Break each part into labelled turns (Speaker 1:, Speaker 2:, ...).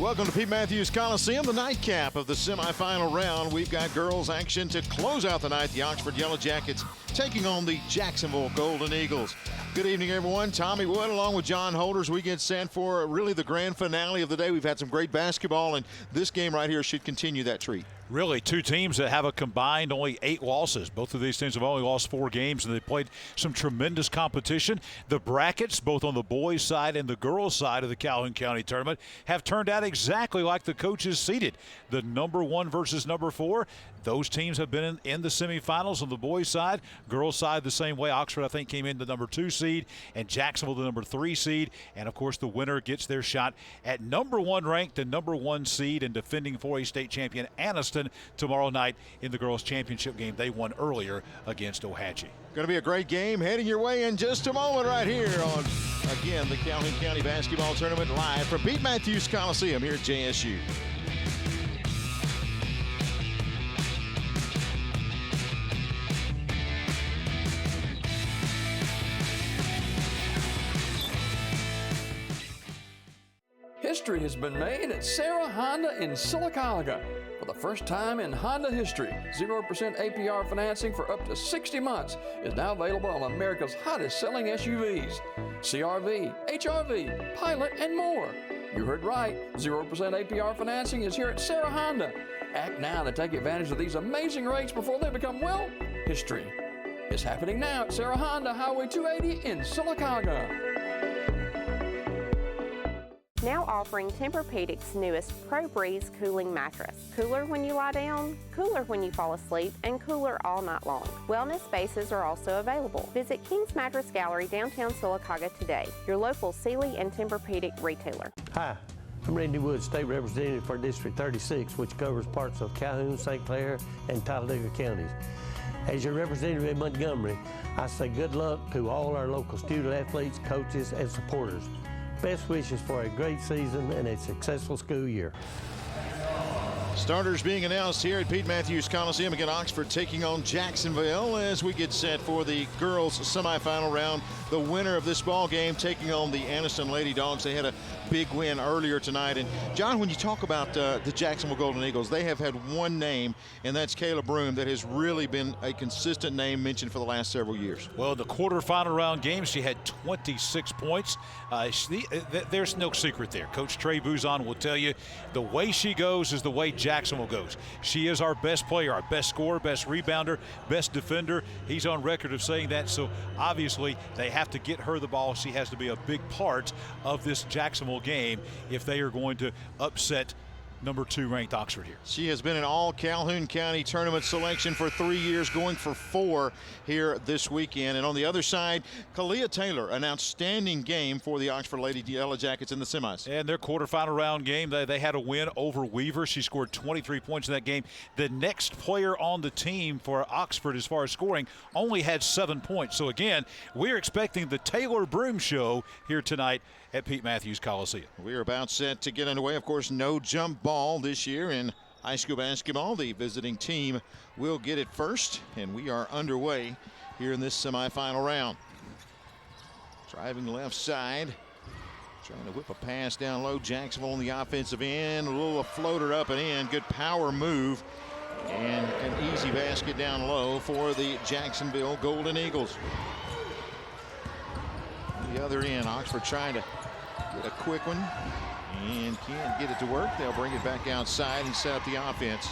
Speaker 1: Welcome to Pete Matthews Coliseum, the nightcap of the semifinal round. We've got girls action to close out the night. The Oxford Yellow Jackets taking on the Jacksonville Golden Eagles. Good evening, everyone. Tommy Wood along with John Holders. We get set for really the grand finale of the day. We've had some great basketball, and this game right here should continue that treat.
Speaker 2: Really, two teams that have a combined only 8 losses. Both of these teams have only lost 4 games, and they played some tremendous competition. The brackets, both on the boys' side and the girls' side of the Calhoun County tournament, have turned out exactly like the coaches seeded. The number 1 versus number 4. Those teams have been in the semifinals on the boys' side. Girls' side the same way. Oxford, I think, came in the number 2 seed, and Jacksonville the number 3 seed. And, of course, the winner gets their shot at number 1 ranked and number 1 seed and defending 4A state champion Anniston tomorrow night in the girls' championship game they won earlier against Ohatchee.
Speaker 1: Going to be a great game heading your way in just a moment right here on, again, the Calhoun County Basketball Tournament live from Pete Matthews Coliseum here at JSU.
Speaker 3: History has been made at Sarah Honda in Sylacauga. For the first time in Honda history, 0% APR financing for up to 60 months is now available on America's hottest selling SUVs. CR-V, HR-V, Pilot, and more. You heard right, 0% APR financing is here at Sarah Honda. Act now to take advantage of these amazing rates before they become, well, history. It's happening now at Sarah Honda, Highway 280 in Sylacauga.
Speaker 4: Now offering Tempur-Pedic's newest Pro Breeze cooling mattress. Cooler when you lie down, cooler when you fall asleep, and cooler all night long. Wellness bases are also available. Visit King's Mattress Gallery, downtown Sylacauga today, your local Sealy and Tempur-Pedic retailer.
Speaker 5: Hi, I'm Randy Wood, State Representative for District 36, which covers parts of Calhoun, St. Clair, and Talladega counties. As your representative in Montgomery, I say good luck to all our local student athletes, coaches, and supporters. Best wishes for a great season and a successful school year.
Speaker 1: Starters being announced here at Pete Matthews Coliseum. Again, Oxford taking on Jacksonville as we get set for the girls semifinal round. The winner of this ball game taking on the Anniston Lady Dogs. They had a big win earlier tonight. And John, when you talk about the Jacksonville Golden Eagles, they have had one name, and that's Kayla Broom, that has really been a consistent name mentioned for the last several years.
Speaker 2: Well, the quarterfinal round game, she had 26 points. There's no secret there. Coach Trey Buzon will tell you the way she goes is the way Jacksonville goes. She is our best player, our best scorer, best rebounder, best defender. He's on record of saying that, so obviously they have to get her the ball. She has to be a big part of this Jacksonville game if they are going to upset number 2 ranked Oxford here.
Speaker 1: She has been an all Calhoun County tournament selection for 3 years, going for 4 here this weekend. And on the other side, Kalia Taylor, an outstanding game for the Oxford Lady Yellow Jackets in the semis.
Speaker 2: And their quarterfinal round game, they had a win over Weaver. She scored 23 points in that game. The next player on the team for Oxford as far as scoring only had 7 points. So again, we're expecting the Taylor Broom show here tonight at Pete Matthews Coliseum.
Speaker 1: We are about set to get underway. Of course, no jump ball this year in high school basketball. The visiting team will get it first, and we are underway here in this semifinal round. Driving left side, trying to whip a pass down low. Jacksonville on the offensive end, a little floater up and in. Good power move, and an easy basket down low for the Jacksonville Golden Eagles. On the other end, Oxford trying to get a quick one and can't get it to work. They'll bring it back outside and set up the offense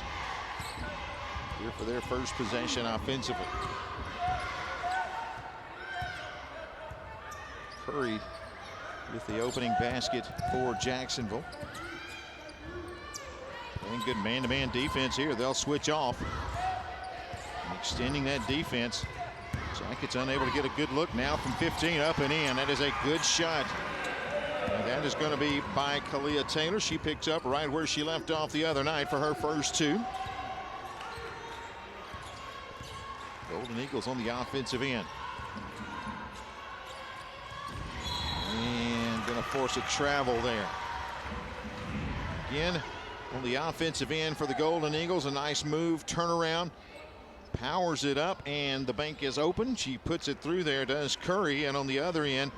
Speaker 1: here for their first possession offensively. Curry with the opening basket for Jacksonville. Playing good man-to-man defense here. They'll switch off. And extending that defense. Jackets unable to get a good look now from 15 up and in. That is a good shot. And that is going to be by Kalia Taylor. She picks up right where she left off the other night for her first 2. Golden Eagles on the offensive end. And going to force a travel there. Again, on the offensive end for the Golden Eagles, a nice move, turnaround. Powers it up, and the bank is open. She puts it through there, does Curry, and on the other end,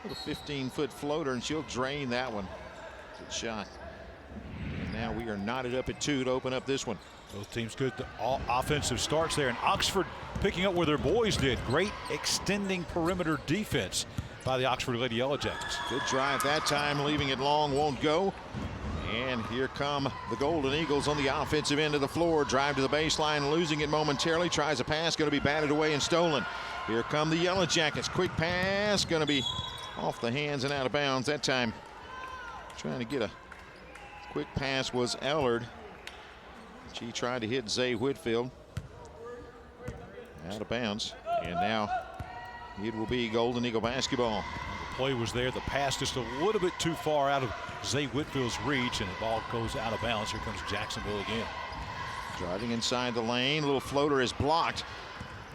Speaker 1: a 15-foot floater, and she'll drain that one. Good shot. now we are knotted up at 2 to open up this one.
Speaker 2: Both teams good offensive starts there, and Oxford picking up where their boys did. Great extending perimeter defense by the Oxford Lady Yellow Jackets.
Speaker 1: Good drive that time, leaving it long, won't go. And here come the Golden Eagles on the offensive end of the floor. Drive to the baseline, losing it momentarily. Tries a pass, going to be batted away and stolen. Here come the Yellow Jackets. Quick pass, going to be off the hands and out of bounds. That time, trying to get a quick pass was Ellard. She tried to hit Zay Whitfield. Out of bounds. And now it will be Golden Eagle basketball.
Speaker 2: The play was there. The pass just a little bit too far out of Zay Whitfield's reach, and the ball goes out of bounds. Here comes Jacksonville again.
Speaker 1: Driving inside the lane. Little floater is blocked.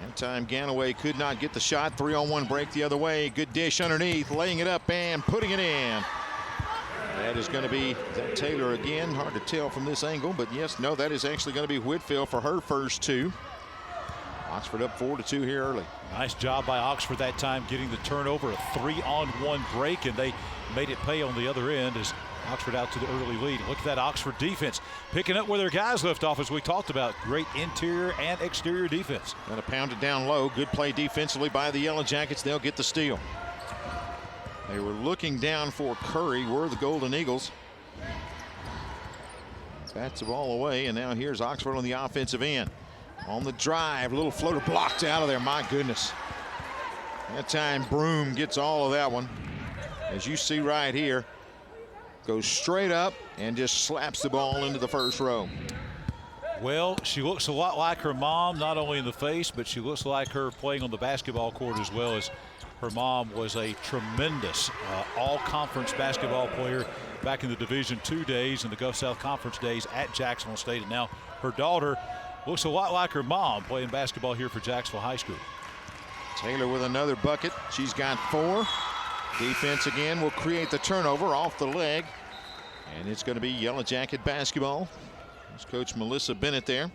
Speaker 1: That time Ganaway could not get the shot. 3-on-1 break the other way. Good dish underneath. Laying it up and putting it in. That is going to be Taylor again. Hard to tell from this angle, but yes, no, that is actually going to be Whitfield for her first 2. Oxford up 4-2 here early.
Speaker 2: Nice job by Oxford that time getting the turnover. A 3-on-1 break, and they made it pay on the other end as Oxford out to the early lead. Look at that Oxford defense picking up where their guys left off, as we talked about. Great interior and exterior defense.
Speaker 1: Going to pound it down low. Good play defensively by the Yellow Jackets. They'll get the steal. They were looking down for Curry, were the Golden Eagles. Bats the ball away, and now here's Oxford on the offensive end. On the drive, little floater blocked out of there. My goodness. That time Broom gets all of that one. As you see right here, goes straight up and just slaps the ball into the first row.
Speaker 2: Well, she looks a lot like her mom, not only in the face, but she looks like her playing on the basketball court as well, as her mom was a tremendous all-conference basketball player back in the Division II days and the Gulf South Conference days at Jacksonville State. And now her daughter looks a lot like her mom playing basketball here for Jacksonville High School.
Speaker 1: Taylor with another bucket. She's got 4. Defense again will create the turnover off the leg. And it's going to be Yellow Jacket basketball. There's Coach Melissa Bennett there.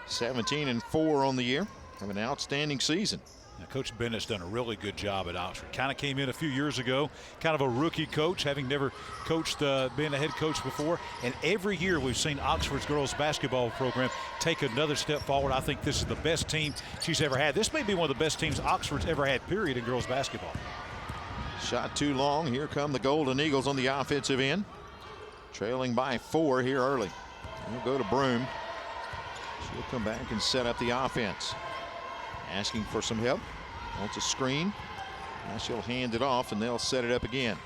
Speaker 1: 17-4 on the year. Have an outstanding season.
Speaker 2: Now, Coach Bennett's done a really good job at Oxford. Kind of came in a few years ago, kind of a rookie coach, having never coached, been a head coach before. And every year we've seen Oxford's girls basketball program take another step forward. I think this is the best team she's ever had. This may be one of the best teams Oxford's ever had, period, in girls basketball.
Speaker 1: Shot too long. Here come the Golden Eagles on the offensive end. Trailing by 4 here early. We'll go to Broom. She'll come back and set up the offense. Asking for some help. Wants a screen. Now she'll hand it off and they'll set it up again.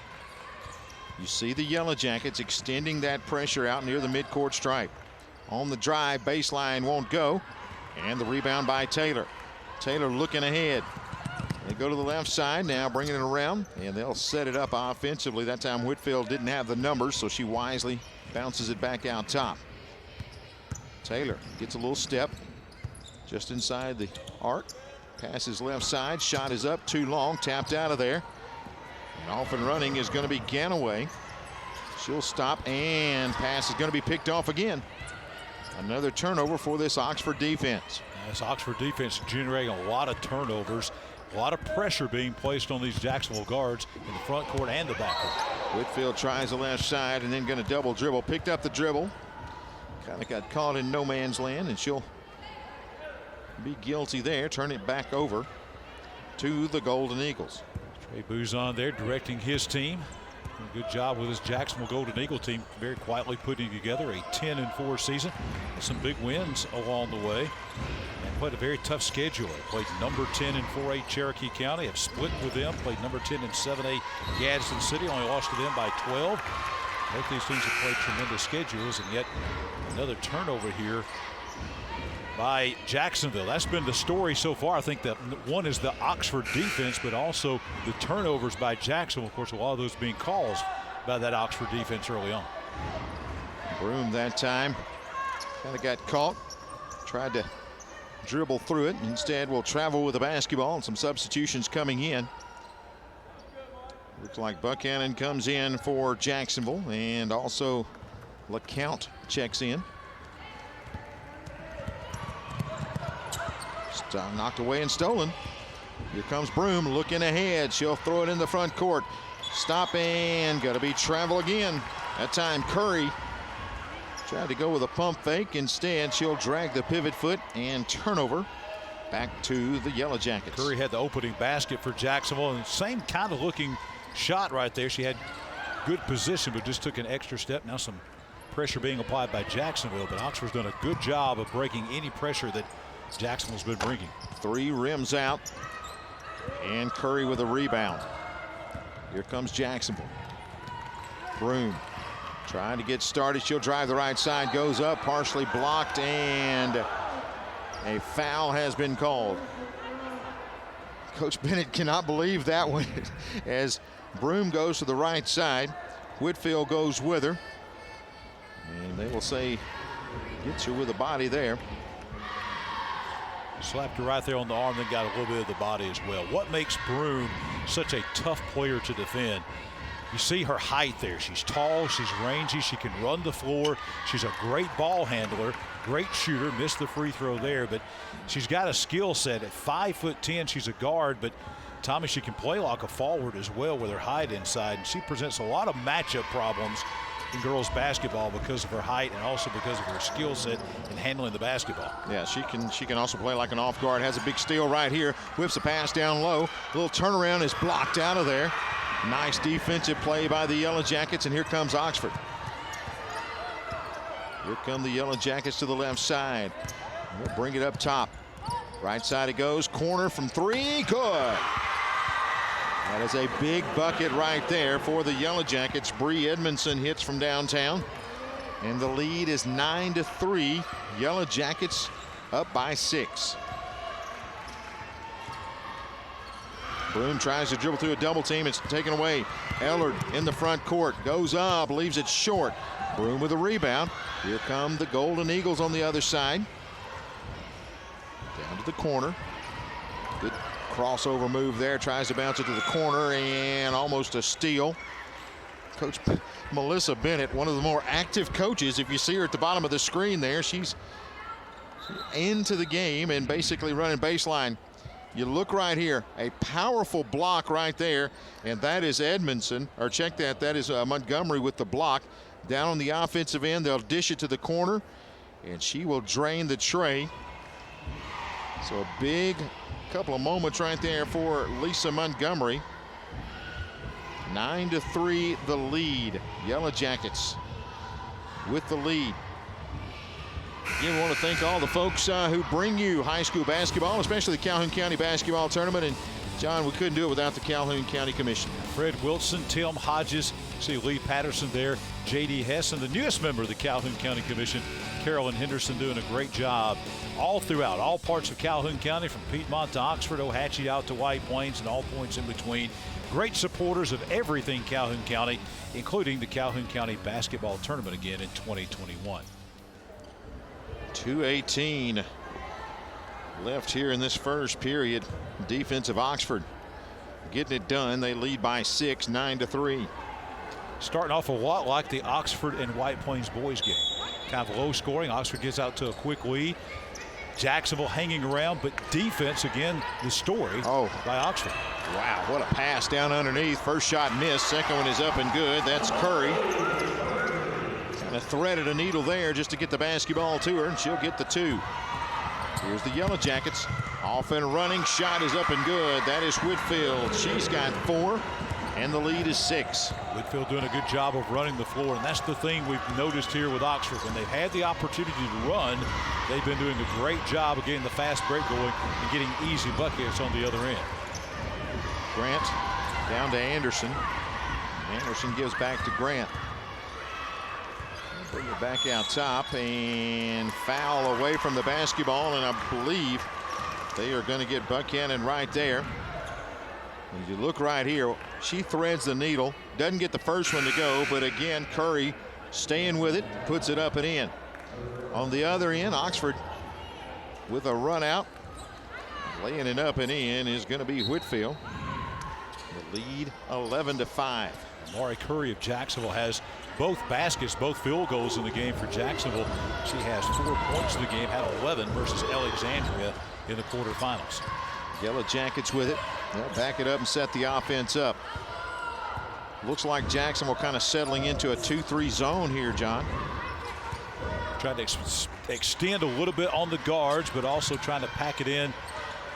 Speaker 1: You see the Yellow Jackets extending that pressure out near the midcourt stripe. On the drive, baseline won't go. And the rebound by Taylor. Taylor looking ahead. They go to the left side now, bringing it around, and they'll set it up offensively. That time Whitfield didn't have the numbers, so she wisely bounces it back out top. Taylor gets a little step just inside the arc. Passes left side. Shot is up, too long, tapped out of there. And off and running is going to be Ganaway. She'll stop, and pass is going to be picked off again. Another turnover for this Oxford defense.
Speaker 2: This Oxford defense generating a lot of turnovers. A lot of pressure being placed on these Jacksonville guards in the front court and the back court.
Speaker 1: Whitfield tries the left side and then going to double dribble. Picked up the dribble. Kind of got caught in no man's land, and she'll be guilty there. Turn it back over to the Golden Eagles.
Speaker 2: Trey Bouzon there directing his team. Good job with his Jacksonville Golden Eagle team, very quietly putting together a 10-4 season. Some big wins along the way. And played a very tough schedule. Played number 10 in 4A Cherokee County. Have split with them. Played number 10 in 7A Gadsden City. Only lost to them by 12. Both these teams have played tremendous schedules, and yet another turnover here by Jacksonville. That's been the story so far. I think that one is the Oxford defense, but also the turnovers by Jacksonville. Of course, a lot of those being caused by that Oxford defense early on.
Speaker 1: Broom that time kind of got caught. Tried to dribble through it. Instead, will travel with the basketball, and some substitutions coming in. Looks like Buchanan comes in for Jacksonville, and also LeCount checks in. Knocked away and stolen. Here comes Broom looking ahead. She'll throw it in the front court. Stop and got to be travel again. That time Curry Tried to go with a pump fake. Instead, she'll drag the pivot foot and turnover back to the Yellow Jackets.
Speaker 2: Curry had the opening basket for Jacksonville, and same kind of looking shot right there. She had good position, but just took an extra step. Now some pressure being applied by Jacksonville, but Oxford's done a good job of breaking any pressure that Jacksonville's been bringing.
Speaker 1: 3 rims out, and Curry with a rebound. Here comes Jacksonville. Broom trying to get started. She'll drive the right side, goes up, partially blocked, and a foul has been called. Coach Bennett cannot believe that one as Broom goes to the right side. Whitfield goes with her. And they will say, gets her with the body there.
Speaker 2: Slapped her right there on the arm, then got a little bit of the body as well. What makes Broom such a tough player to defend? You see her height there. She's tall, she's rangy, she can run the floor. She's a great ball handler, great shooter. Missed the free throw there, but she's got a skill set. At 5'10", she's a guard, but Tommy, she can play like a forward as well with her height inside. And she presents a lot of matchup problems in girls basketball because of her height and also because of her skill set in handling the basketball.
Speaker 1: Yeah, she can also play like an off guard. Has a big steal right here. Whips a pass down low. Little turnaround is blocked out of there. Nice defensive play by the Yellow Jackets, and here comes Oxford. Here come the Yellow Jackets to the left side. We'll bring it up top. Right side it goes. Corner from 3. Good. That is a big bucket right there for the Yellow Jackets. Bree Edmondson hits from downtown. And the lead is 9-3. Yellow Jackets up by 6. Broom tries to dribble through a double team. It's taken away. Ellard in the front court. Goes up, leaves it short. Broom with a rebound. Here come the Golden Eagles on the other side. Down to the corner. Good crossover move there. Tries to bounce it to the corner and almost a steal. Coach Melissa Bennett, one of the more active coaches. If you see her at the bottom of the screen there, she's into the game and basically running baseline. You look right here, a powerful block right there, and that is Edmondson, or check that, that is Montgomery with the block. Down on the offensive end, they'll dish it to the corner, and she will drain the tray. So a big couple of moments right there for Lisa Montgomery. 9-3 the lead. Yellow Jackets with the lead. Again, we want to thank all the folks who bring you high school basketball, especially the Calhoun County Basketball Tournament. And John, we couldn't do it without the Calhoun County Commission.
Speaker 2: Fred Wilson, Tim Hodges, see Lee Patterson there, J.D. Hess, and the newest member of the Calhoun County Commission, Carolyn Henderson, doing a great job all throughout, all parts of Calhoun County, from Piedmont to Oxford, Ohatchee out to White Plains, and all points in between. Great supporters of everything Calhoun County, including the Calhoun County Basketball Tournament again in 2021.
Speaker 1: 2:18 left here in this first period. Defensive Oxford getting it done. They lead by 6, 9-3.
Speaker 2: Starting off a lot like the Oxford and White Plains boys game. Kind of low scoring. Oxford gets out to a quick lead. Jacksonville hanging around, but defense again the story by Oxford.
Speaker 1: Wow, what a pass down underneath. First shot missed. Second one is up and good. That's Curry. Kind of threaded a needle there just to get the basketball to her, and she'll get the 2. Here's the Yellow Jackets. Off and running. Shot is up and good. That is Whitfield. She's got 4, and the lead is 6.
Speaker 2: Whitfield doing a good job of running the floor, and that's the thing we've noticed here with Oxford. When they've had the opportunity to run, they've been doing a great job of getting the fast break going and getting easy buckets on the other end.
Speaker 1: Grant down to Anderson. Anderson gives back to Grant. Bring it back out top, and foul away from the basketball, and I believe they are going to get Buchanan right there. As you look right here, she threads the needle, doesn't get the first one to go, but again, Curry staying with it, puts it up and in. On the other end, Oxford with a run out, laying it up and in is going to be Whitfield. The lead 11-5.
Speaker 2: Amari Curry of Jacksonville has both baskets, both field goals in the game for Jacksonville. She has 4 points in the game, had 11 versus Alexandria in the quarterfinals.
Speaker 1: Yellow Jackets with it. They'll back it up and set the offense up. Looks like Jacksonville kind of settling into a 2-3 zone here, John.
Speaker 2: Trying to extend a little bit on the guards, but also trying to pack it in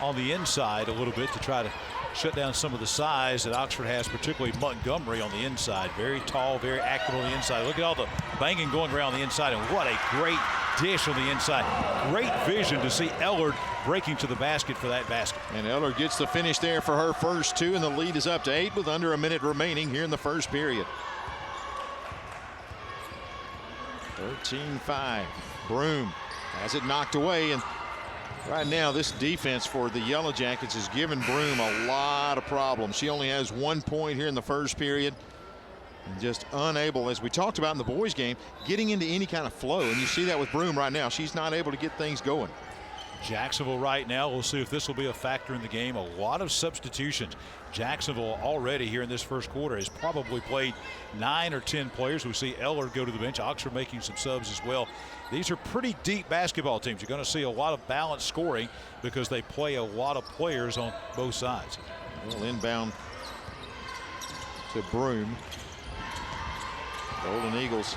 Speaker 2: on the inside a little bit to try to shut down some of the size that Oxford has, particularly Montgomery on the inside. Very tall, very active on the inside. Look at all the banging going around the inside, and what a great dish on the inside. Great vision to see Ellard breaking to the basket for that basket.
Speaker 1: And Ellard gets the finish there for her first two, and the lead is up to 8 with under a minute remaining here in the first period. 13-5. Broom has it knocked away, and right now this defense for the Yellow Jackets has given Broom a lot of problems. She only has 1 point here in the first period, and just unable, as we talked about in the boys game, getting into any kind of flow, and you see that with Broom right now. She's not able to get things going.
Speaker 2: Jacksonville right now, we'll see if this will be a factor in the game. A lot of substitutions. Jacksonville already here in this first quarter has probably played 9 or 10 players. We see Ellard go to the bench. Oxford making some subs as well. These are pretty deep basketball teams. You're going to see a lot of balanced scoring because they play a lot of players on both sides.
Speaker 1: Well, inbound to Broom. Golden Eagles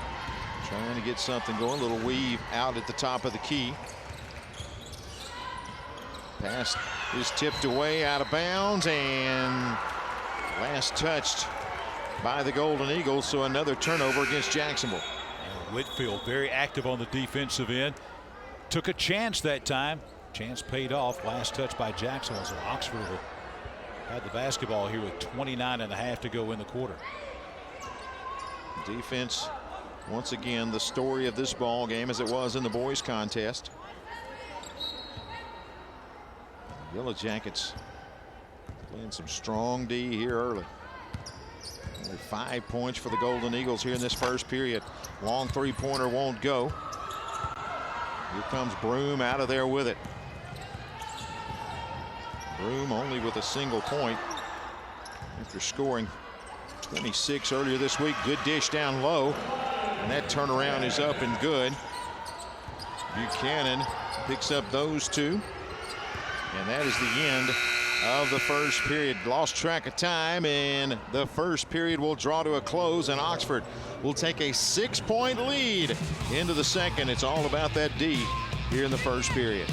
Speaker 1: trying to get something going. A little weave out at the top of the key. Pass is tipped away out of bounds, and last touched by the Golden Eagles, so another turnover against Jacksonville.
Speaker 2: And Whitfield very active on the defensive end. Took a chance that time. Chance paid off. Last touch by Jacksonville. So Oxford will have the basketball here with 29.5 to go in the quarter.
Speaker 1: Defense, once again, the story of this ball game, as it was in the boys contest. Yellow Jackets playing some strong D here early. Only 5 points for the Golden Eagles here in this first period. Long three-pointer won't go. Here comes Broom out of there with it. Broom only with a single point after scoring 26 earlier this week. Good dish down low, and that turnaround is up and good. Buchanan picks up those two. And that is the end of the first period. Lost track of time, and the first period will draw to a close, and Oxford will take a 6-point lead into the second. It's all about that D here in the first period.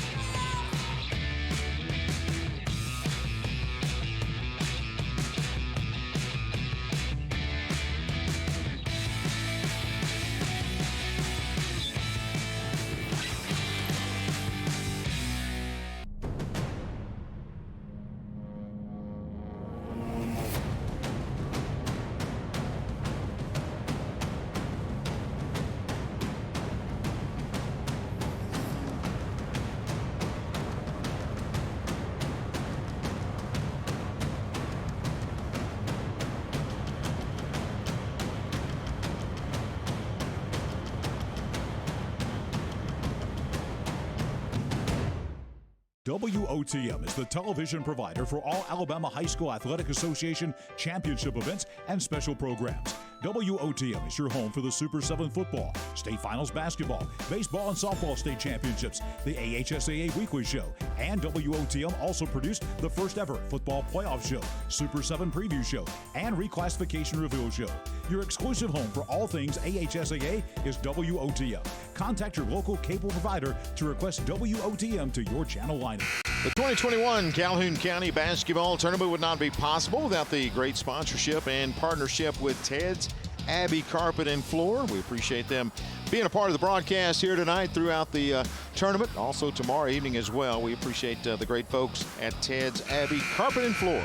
Speaker 6: WOTM is the television provider for all Alabama High School Athletic Association championship events and special programs. WOTM is your home for the Super 7 football, state finals basketball, baseball and softball state championships, the AHSAA weekly show, and WOTM also produced the first ever football playoff show, Super 7 preview show, and reclassification reveal show. Your exclusive home for all things AHSAA is WOTM. Contact your local cable provider to request WOTM to your channel lineup.
Speaker 1: The 2021 Calhoun County Basketball Tournament would not be possible without the great sponsorship and partnership with Ted's Abbey Carpet and Floor. We appreciate them being a part of the broadcast here tonight throughout the tournament, also tomorrow evening as well. We appreciate the great folks at Ted's Abbey Carpet and Floor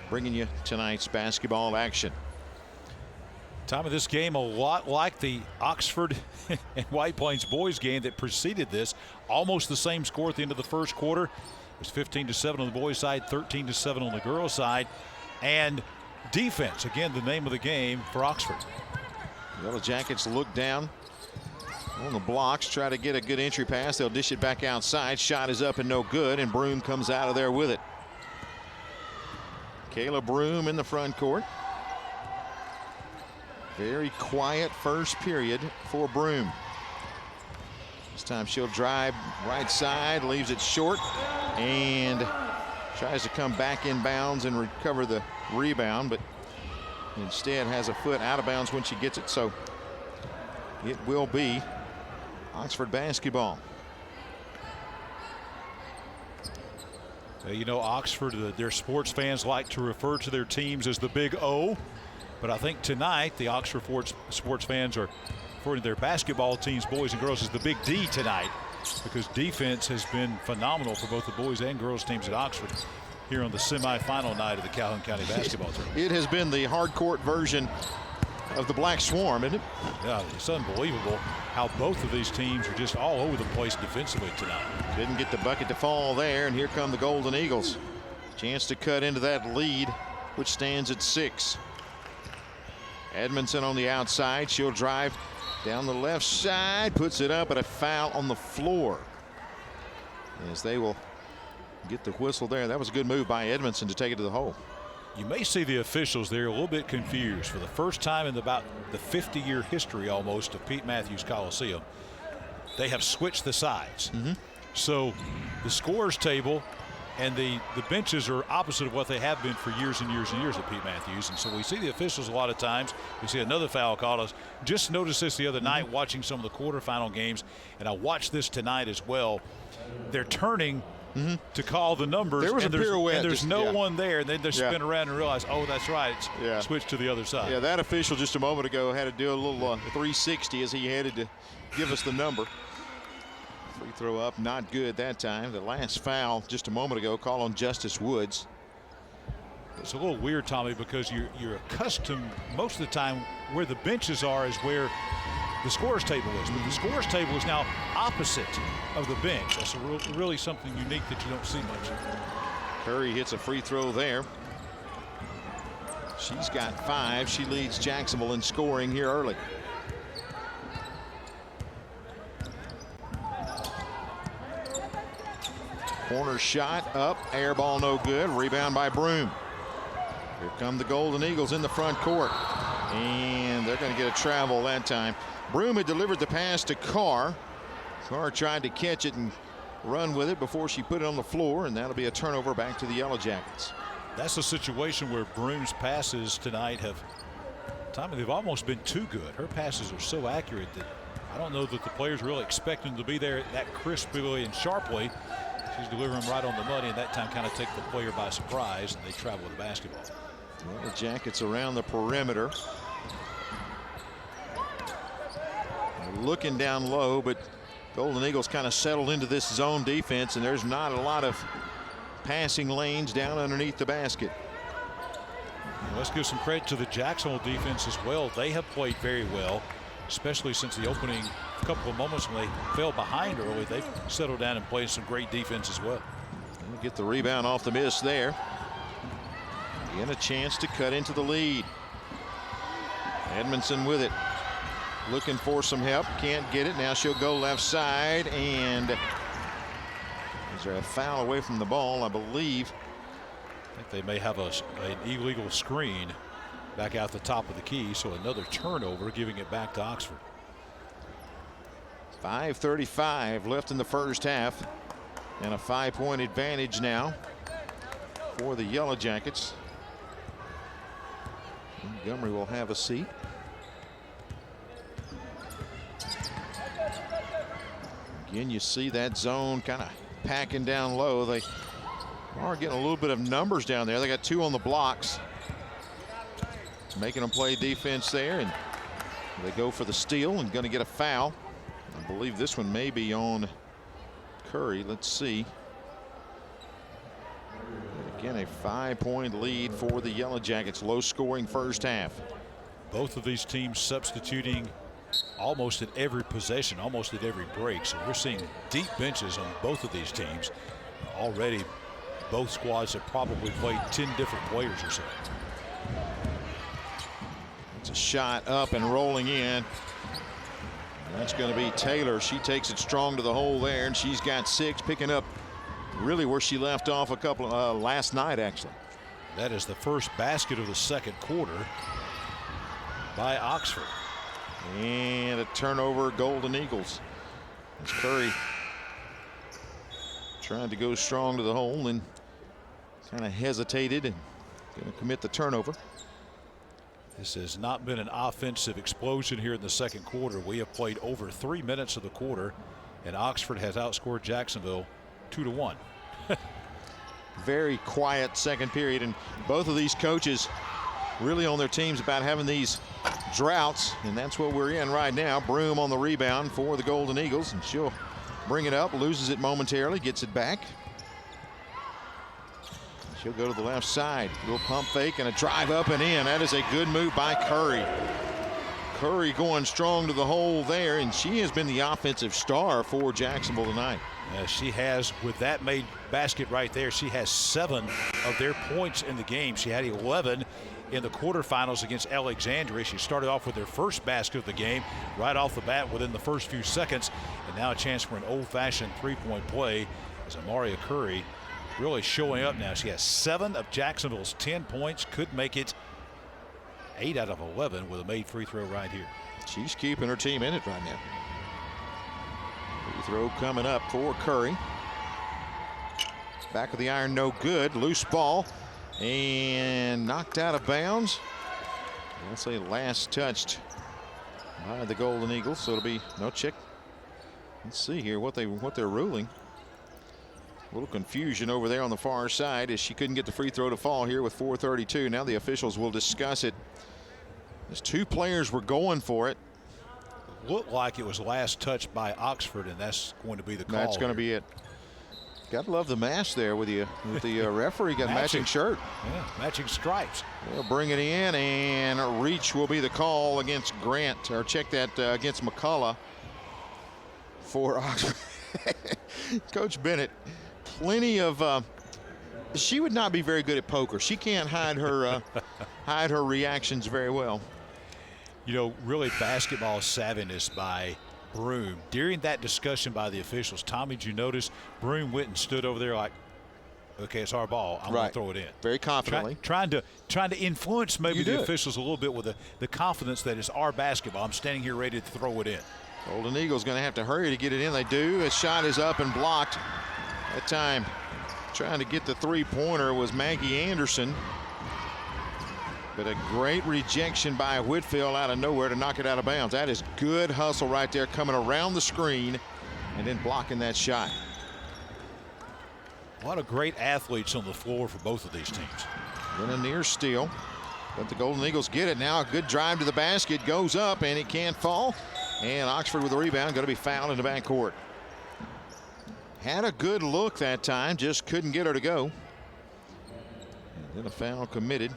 Speaker 1: bringing you tonight's basketball action.
Speaker 2: Time of this game, a lot like the Oxford and White Plains boys game that preceded this. Almost the same score at the end of the first quarter. It was 15-7 on the boys' side, 13-7 on the girls' side. And defense, again, the name of the game for Oxford.
Speaker 1: Yellow Jackets look down on the blocks, try to get a good entry pass. They'll dish it back outside. Shot is up and no good, and Broom comes out of there with it. Kayla Broom in the front court. Very quiet first period for Broom. This time she'll drive right side, leaves it short, and tries to come back in bounds and recover the rebound, but instead has a foot out of bounds when she gets it. So it will be Oxford basketball.
Speaker 2: You know, Oxford, their sports fans like to refer to their teams as the Big O. But I think tonight the Oxford sports fans are referring to their basketball teams, boys and girls, as the Big D tonight, because defense has been phenomenal for both the boys and girls teams at Oxford here on the semifinal night of the Calhoun County basketball tournament.
Speaker 1: It has been the hard court version of the Black Swarm, isn't it?
Speaker 2: Yeah, it's unbelievable how both of these teams are just all over the place defensively tonight.
Speaker 1: Didn't get the bucket to fall there, and here come the Golden Eagles. Chance to cut into that lead, which stands at 6. Edmondson on the outside. She'll drive down the left side, puts it up, but a foul on the floor. As they will get the whistle there. That was a good move by Edmondson to take it to the hole.
Speaker 2: You may see the officials there a little bit confused. For the first time in about the 50-year history almost of Pete Matthews Coliseum, they have switched the sides. So the scorers table and the benches are opposite of what they have been for years and years and years at Pete Matthews. And so we see the officials a lot of times. We see another foul called. I just noticed this the other night watching some of the quarterfinal games, and I watched this tonight as well. They're turning to call the numbers.
Speaker 1: There was a pirouette.
Speaker 2: And there's no one there. And then they spin around and realize, oh, that's right. It's switched to the other side.
Speaker 1: Yeah, that official just a moment ago had to do a little 360 as he headed to give us the number. Free throw up, not good that time. The last foul just a moment ago, call on Justice Woods.
Speaker 2: It's a little weird, Tommy, because you're accustomed most of the time where the benches are is where the scorer's table is. But the scorer's table is now opposite of the bench. That's really something unique that you don't see much.
Speaker 1: Curry hits a free throw there. She's got 5. She leads Jacksonville in scoring here early. Corner shot up, air ball no good. Rebound by Broom. Here come the Golden Eagles in the front court, and they're going to get a travel that time. Broom had delivered the pass to Carr. Carr tried to catch it and run with it before she put it on the floor, and that'll be a turnover back to the Yellow Jackets.
Speaker 2: That's a situation where Broom's passes tonight they've almost been too good. Her passes are so accurate that I don't know that the players really expect them to be there that crisply and sharply. She's delivering right on the money, and that time kind of take the player by surprise, and they travel with the basketball.
Speaker 1: Well, the Jackets around the perimeter. They're looking down low, but Golden Eagles kind of settled into this zone defense, and there's not a lot of passing lanes down underneath the basket.
Speaker 2: And let's give some credit to the Jacksonville defense as well. They have played very well, especially since the opening couple of moments when they fell behind early. They've settled down and played some great defense as well.
Speaker 1: We'll get the rebound off the miss there. And a chance to cut into the lead. Edmondson with it. Looking for some help. Can't get it. Now she'll go left side. And is there a foul away from the ball? I believe.
Speaker 2: I think they may have an illegal screen back out the top of the key. So another turnover, giving it back to Oxford.
Speaker 1: 5:35 left in the first half. And a 5-point advantage now for the Yellow Jackets. Montgomery will have a seat. Again, you see that zone kind of packing down low. They are getting a little bit of numbers down there. They got 2 on the blocks, making them play defense there, and they go for the steal and going to get a foul. I believe this one may be on Curry. Let's see. Again, a 5-point lead for the Yellow Jackets. Low scoring first half.
Speaker 2: Both of these teams substituting almost at every possession, almost at every break. So we're seeing deep benches on both of these teams. Already both squads have probably played 10 different players or so.
Speaker 1: It's a shot up and rolling in. That's going to be Taylor. She takes it strong to the hole there, and she's got 6, picking up really where she left off a couple last night, actually.
Speaker 2: That is the first basket of the second quarter by Oxford.
Speaker 1: And a turnover, Golden Eagles. As Curry trying to go strong to the hole and kind of hesitated and going to commit the turnover.
Speaker 2: This has not been an offensive explosion here in the second quarter. We have played over 3 minutes of the quarter, and Oxford has outscored Jacksonville 2-1.
Speaker 1: Very quiet second period, and both of these coaches really on their teams about having these droughts, and that's what we're in right now. Broom on the rebound for the Golden Eagles, and she'll bring it up, loses it momentarily, gets it back. She'll go to the left side. Little pump fake and a drive up and in. That is a good move by Curry. Curry going strong to the hole there, and she has been the offensive star for Jacksonville tonight.
Speaker 2: She has, with that made basket right there, she has 7 of their points in the game. She had 11 in the quarterfinals against Alexandria. She started off with their first basket of the game right off the bat within the first few seconds, and now a chance for an old-fashioned three-point play as Amaria Curry really showing up now. She has 7 of Jacksonville's 10 points, could make it 8 out of 11 with a made free throw right here.
Speaker 1: She's keeping her team in it right now. Free throw coming up for Curry. Back of the iron, no good. Loose ball and knocked out of bounds. I'll say last touched by the Golden Eagles, so it'll be no check. Let's see here what they're ruling. A little confusion over there on the far side as she couldn't get the free throw to fall here with 4:32. Now the officials will discuss it. As 2 players were going for it.
Speaker 2: Looked like it was last touched by Oxford, and that's going to be the call.
Speaker 1: That's going to be it. Gotta love the match there with the referee. Got matching shirt.
Speaker 2: Yeah, matching stripes.
Speaker 1: They'll bring it in, and reach will be the call against Grant, or check that against McCullough for Oxford. Coach Bennett, plenty of. She would not be very good at poker. She can't hide her reactions very well.
Speaker 2: You know, really basketball savviness by Broom. During that discussion by the officials, Tommy, did you notice Broom went and stood over there like, okay, it's our ball. I'm going to throw it in.
Speaker 1: Very confidently.
Speaker 2: Trying to influence maybe the officials a little bit with the confidence that it's our basketball. I'm standing here ready to throw it in.
Speaker 1: Golden Eagles going to have to hurry to get it in. They do. A shot is up and blocked. That time trying to get the three-pointer was Maggie Anderson. But a great rejection by Whitfield out of nowhere to knock it out of bounds. That is good hustle right there, coming around the screen and then blocking that shot.
Speaker 2: A lot of great athletes on the floor for both of these teams.
Speaker 1: Then a near steal, but the Golden Eagles get it now. A good drive to the basket, goes up, and it can't fall. And Oxford with the rebound, going to be fouled in the backcourt. Had a good look that time, just couldn't get her to go. And then a foul committed.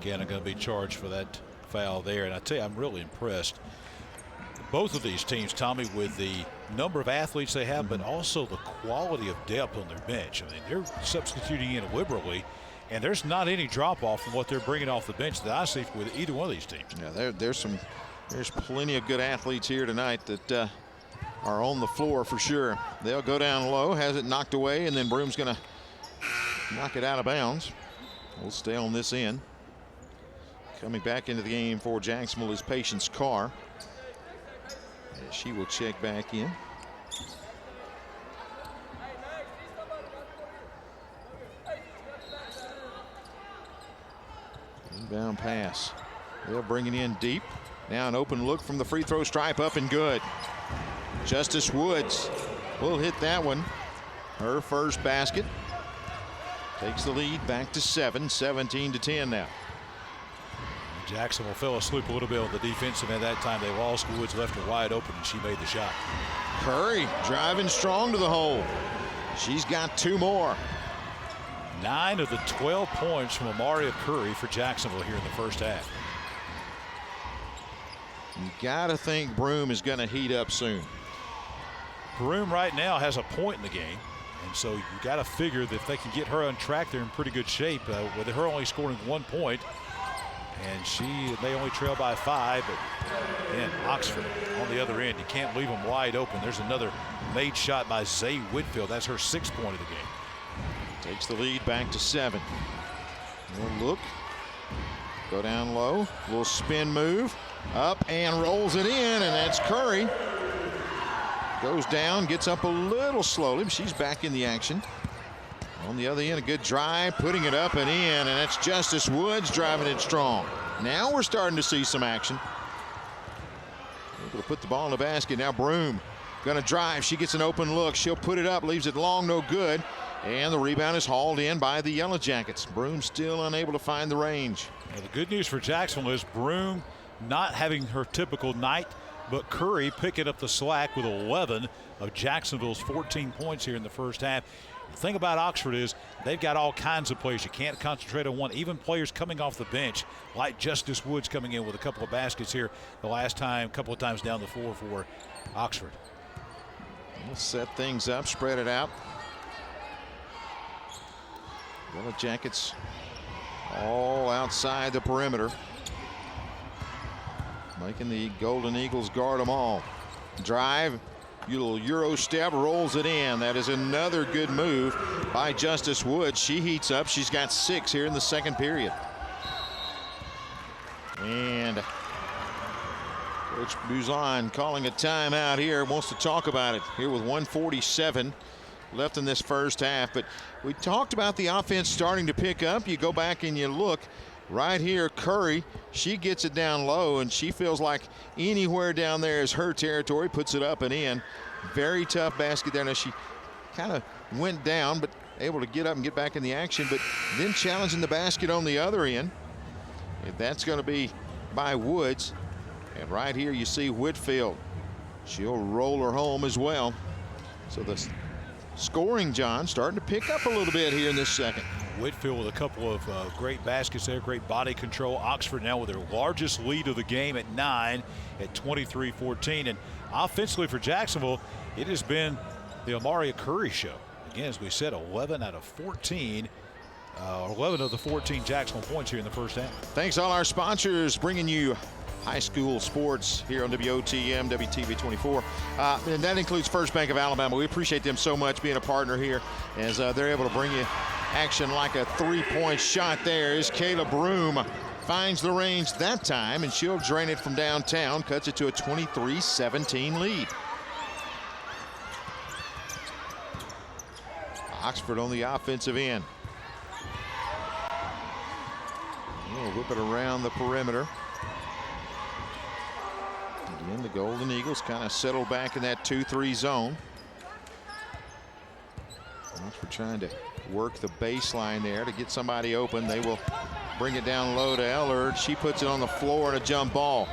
Speaker 2: Again, I'm going to be charged for that foul there. And I tell you, I'm really impressed. Both of these teams, Tommy, with the number of athletes they have, but also the quality of depth on their bench. I mean, they're substituting in liberally, and there's not any drop-off from what they're bringing off the bench that I see with either one of these teams.
Speaker 1: Yeah, there's plenty of good athletes here tonight that are on the floor for sure. They'll go down low, has it knocked away, and then Broom's going to knock it out of bounds. We'll stay on this end. Coming back into the game for Jacksonville is Patience Carr. And she will check back in. Inbound pass. They'll bring it in deep. Now an open look from the free throw stripe, up and good. Justice Woods will hit that one. Her first basket. Takes the lead back to 7, 17-10 now.
Speaker 2: Jacksonville fell asleep a little bit on the defensive end that time. They lost. Woods left her wide open, and she made the shot.
Speaker 1: Curry driving strong to the hole. She's got 2 more.
Speaker 2: 9 of the 12 points from Amaria Curry for Jacksonville here in the first half.
Speaker 1: You got to think Broom is going to heat up soon.
Speaker 2: Broom right now has a point in the game, and so you got to figure that if they can get her on track, they're in pretty good shape. With her only scoring 1 point, and they only trail by 5, but again, Oxford on the other end, you can't leave them wide open. There's another made shot by Zay Whitfield. That's her 6th point of the game.
Speaker 1: Takes the lead back to 7. We'll look, go down low, little spin move, up and rolls it in, and that's Curry. Goes down, gets up a little slowly, but she's back in the action. On the other end, a good drive, putting it up and in, and that's Justice Woods driving it strong. Now we're starting to see some action. Able to put the ball in the basket. Now Broom going to drive. She gets an open look. She'll put it up, leaves it long, no good. And the rebound is hauled in by the Yellow Jackets. Broom still unable to find the range.
Speaker 2: Well, the good news for Jacksonville is Broom not having her typical night, but Curry picking up the slack with 11 of Jacksonville's 14 points here in the first half. The thing about Oxford is they've got all kinds of players. You can't concentrate on one. Even players coming off the bench, like Justice Woods coming in with a couple of baskets here the last time, a couple of times down the floor for Oxford.
Speaker 1: We'll set things up, spread it out. Yellow Jackets all outside the perimeter, making the Golden Eagles guard them all. Drive, little Euro step, rolls it in. That is another good move by Justice Woods. She heats up. She's got 6 here in the second period. And Coach Buzan calling a timeout here, wants to talk about it here with 1:47 left in this first half. But we talked about the offense starting to pick up. You go back and you look right here, Curry, she gets it down low, and she feels like anywhere down there is her territory, puts it up and in. Very tough basket there. Now she kind of went down, but able to get up and get back in the action, but then challenging the basket on the other end. And that's going to be by Woods. And right here you see Whitfield. She'll roll her home as well. So the scoring, John, starting to pick up a little bit here in this second.
Speaker 2: Whitfield with a couple of great baskets there, great body control. Oxford now with their largest lead of the game at 9 at 23-14. And offensively for Jacksonville, it has been the Amaria Curry show. Again, as we said, 11 out of 14. 11 of the 14 Jacksonville points here in the first half.
Speaker 1: Thanks all our sponsors bringing you high school sports here on WOTM, WTV 24. And that includes First Bank of Alabama. We appreciate them so much being a partner here as they're able to bring you action like a three-point shot there. Is Kayla Broom finds the range that time, and she'll drain it from downtown, cuts it to a 23-17 lead. Oxford on the offensive end. We'll whip it around the perimeter. Again, the Golden Eagles kind of settle back in that 2-3 zone. Oxford trying to work the baseline there to get somebody open. They will bring it down low to Ellard. She puts it on the floor and a jump ball.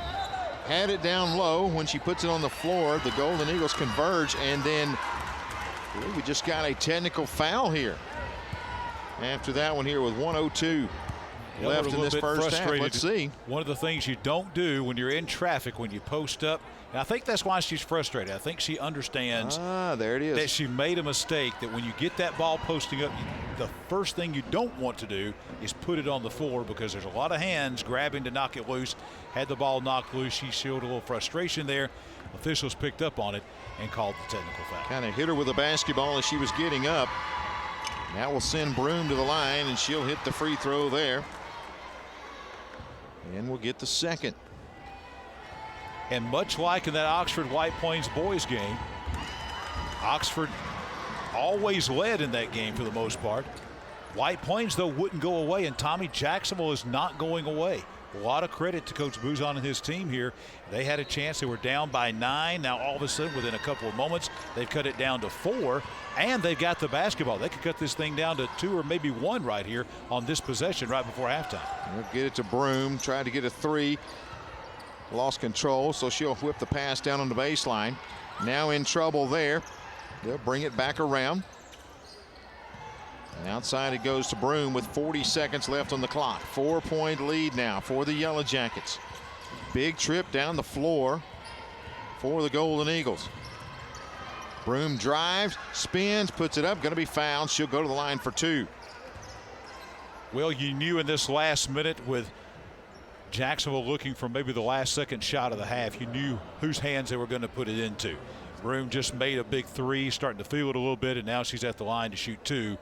Speaker 1: Had it down low. When she puts it on the floor, the Golden Eagles converge, and then I believe we just got a technical foul here after that one here with 1:02 left in this first half. Let's see.
Speaker 2: One of the things you don't do when you're in traffic, when you post up, and I think that's why she's frustrated. I think she understands
Speaker 1: there it is,
Speaker 2: that she made a mistake, that when you get that ball posting up, the first thing you don't want to do is put it on the floor, because there's a lot of hands grabbing to knock it loose. Had the ball knocked loose, she showed a little frustration there. Officials picked up on it and called the technical foul.
Speaker 1: Kind of hit her with a basketball as she was getting up. Now we'll send Broom to the line, and she'll hit the free throw there. And we'll get the second.
Speaker 2: And much like in that Oxford-White Plains boys game, Oxford always led in that game for the most part. White Plains, though, wouldn't go away, and Tommy, Jacksonville is not going away. A lot of credit to Coach Buzan and his team here. They had a chance. They were down by 9. Now all of a sudden, within a couple of moments, they've cut it down to 4, and they've got the basketball. They could cut this thing down to 2 or maybe 1 right here on this possession right before halftime.
Speaker 1: We'll get it to Broom. Tried to get a 3. Lost control, so she'll whip the pass down on the baseline. Now in trouble there. They'll bring it back around. And outside it goes to Broom with 40 seconds left on the clock. 4-point lead now for the Yellow Jackets. Big trip down the floor for the Golden Eagles. Broom drives, spins, puts it up, going to be fouled. She'll go to the line for 2.
Speaker 2: Well, you knew in this last minute, with Jacksonville looking for maybe the last second shot of the half, you knew whose hands they were going to put it into. Broom just made a big 3, starting to feel it a little bit, and now she's at the line to shoot 2.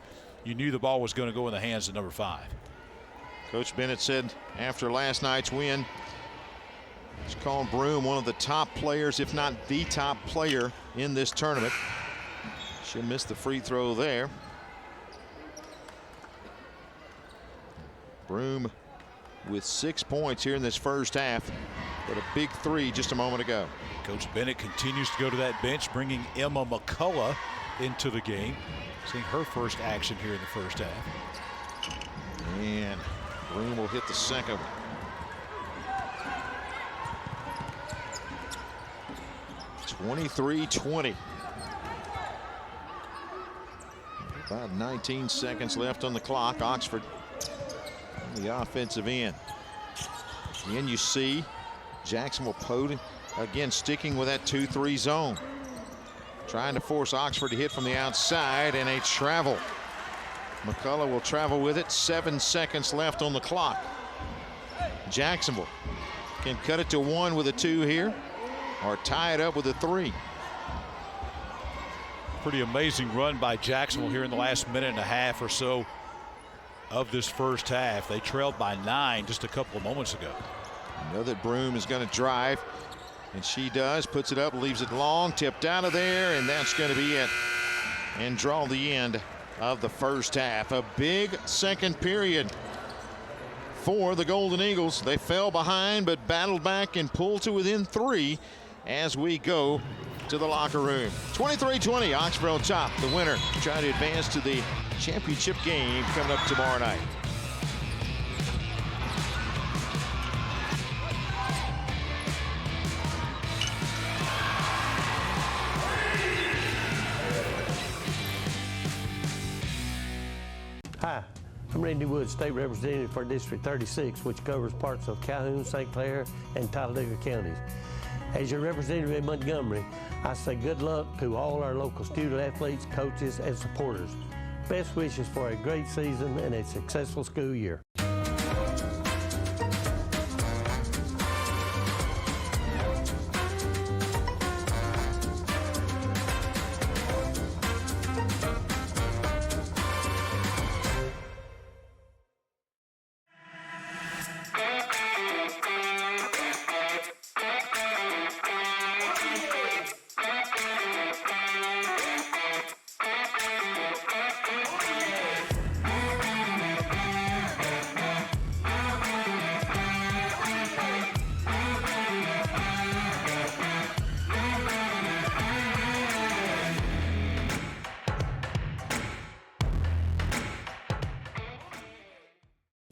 Speaker 2: You knew the ball was going to go in the hands of number 5.
Speaker 1: Coach Bennett said after last night's win, he's calling Broom one of the top players, if not the top player in this tournament. She'll miss the free throw there. Broome with 6 points here in this first half, but a big three just a moment ago.
Speaker 2: Coach Bennett continues to go to that bench, bringing Emma McCullough into the game. Seeing her first action here in the first half.
Speaker 1: And Broome will hit the second. (23-20). About 19 seconds left on the clock. Oxford on the offensive end. Again, you see Jacksonville Poden again sticking with that 2-3 zone. Trying to force Oxford to hit from the outside, and a travel. McCullough will travel with it. 7 seconds left on the clock. Jacksonville can cut it to 1 with a 2 here, or tie it up with a 3.
Speaker 2: Pretty amazing run by Jacksonville here in the last minute and a half or so of this first half. They trailed by 9 just a couple of moments ago.
Speaker 1: You know that Broome is going to drive, and she does. Puts it up, leaves it long, tipped out of there, and that's going to be it. And draw the end of the first half. A big second period for the Golden Eagles. They fell behind but battled back and pulled to within 3 as we go to the locker room. 23-20, Oxford on top. The winner trying to advance to the championship game coming up tomorrow night.
Speaker 5: Hi, I'm Randy Wood, State Representative for District 36, which covers parts of Calhoun, St. Clair, and Talladega counties. As your representative in Montgomery, I say good luck to all our local student athletes, coaches, and supporters. Best wishes for a great season and a successful school year.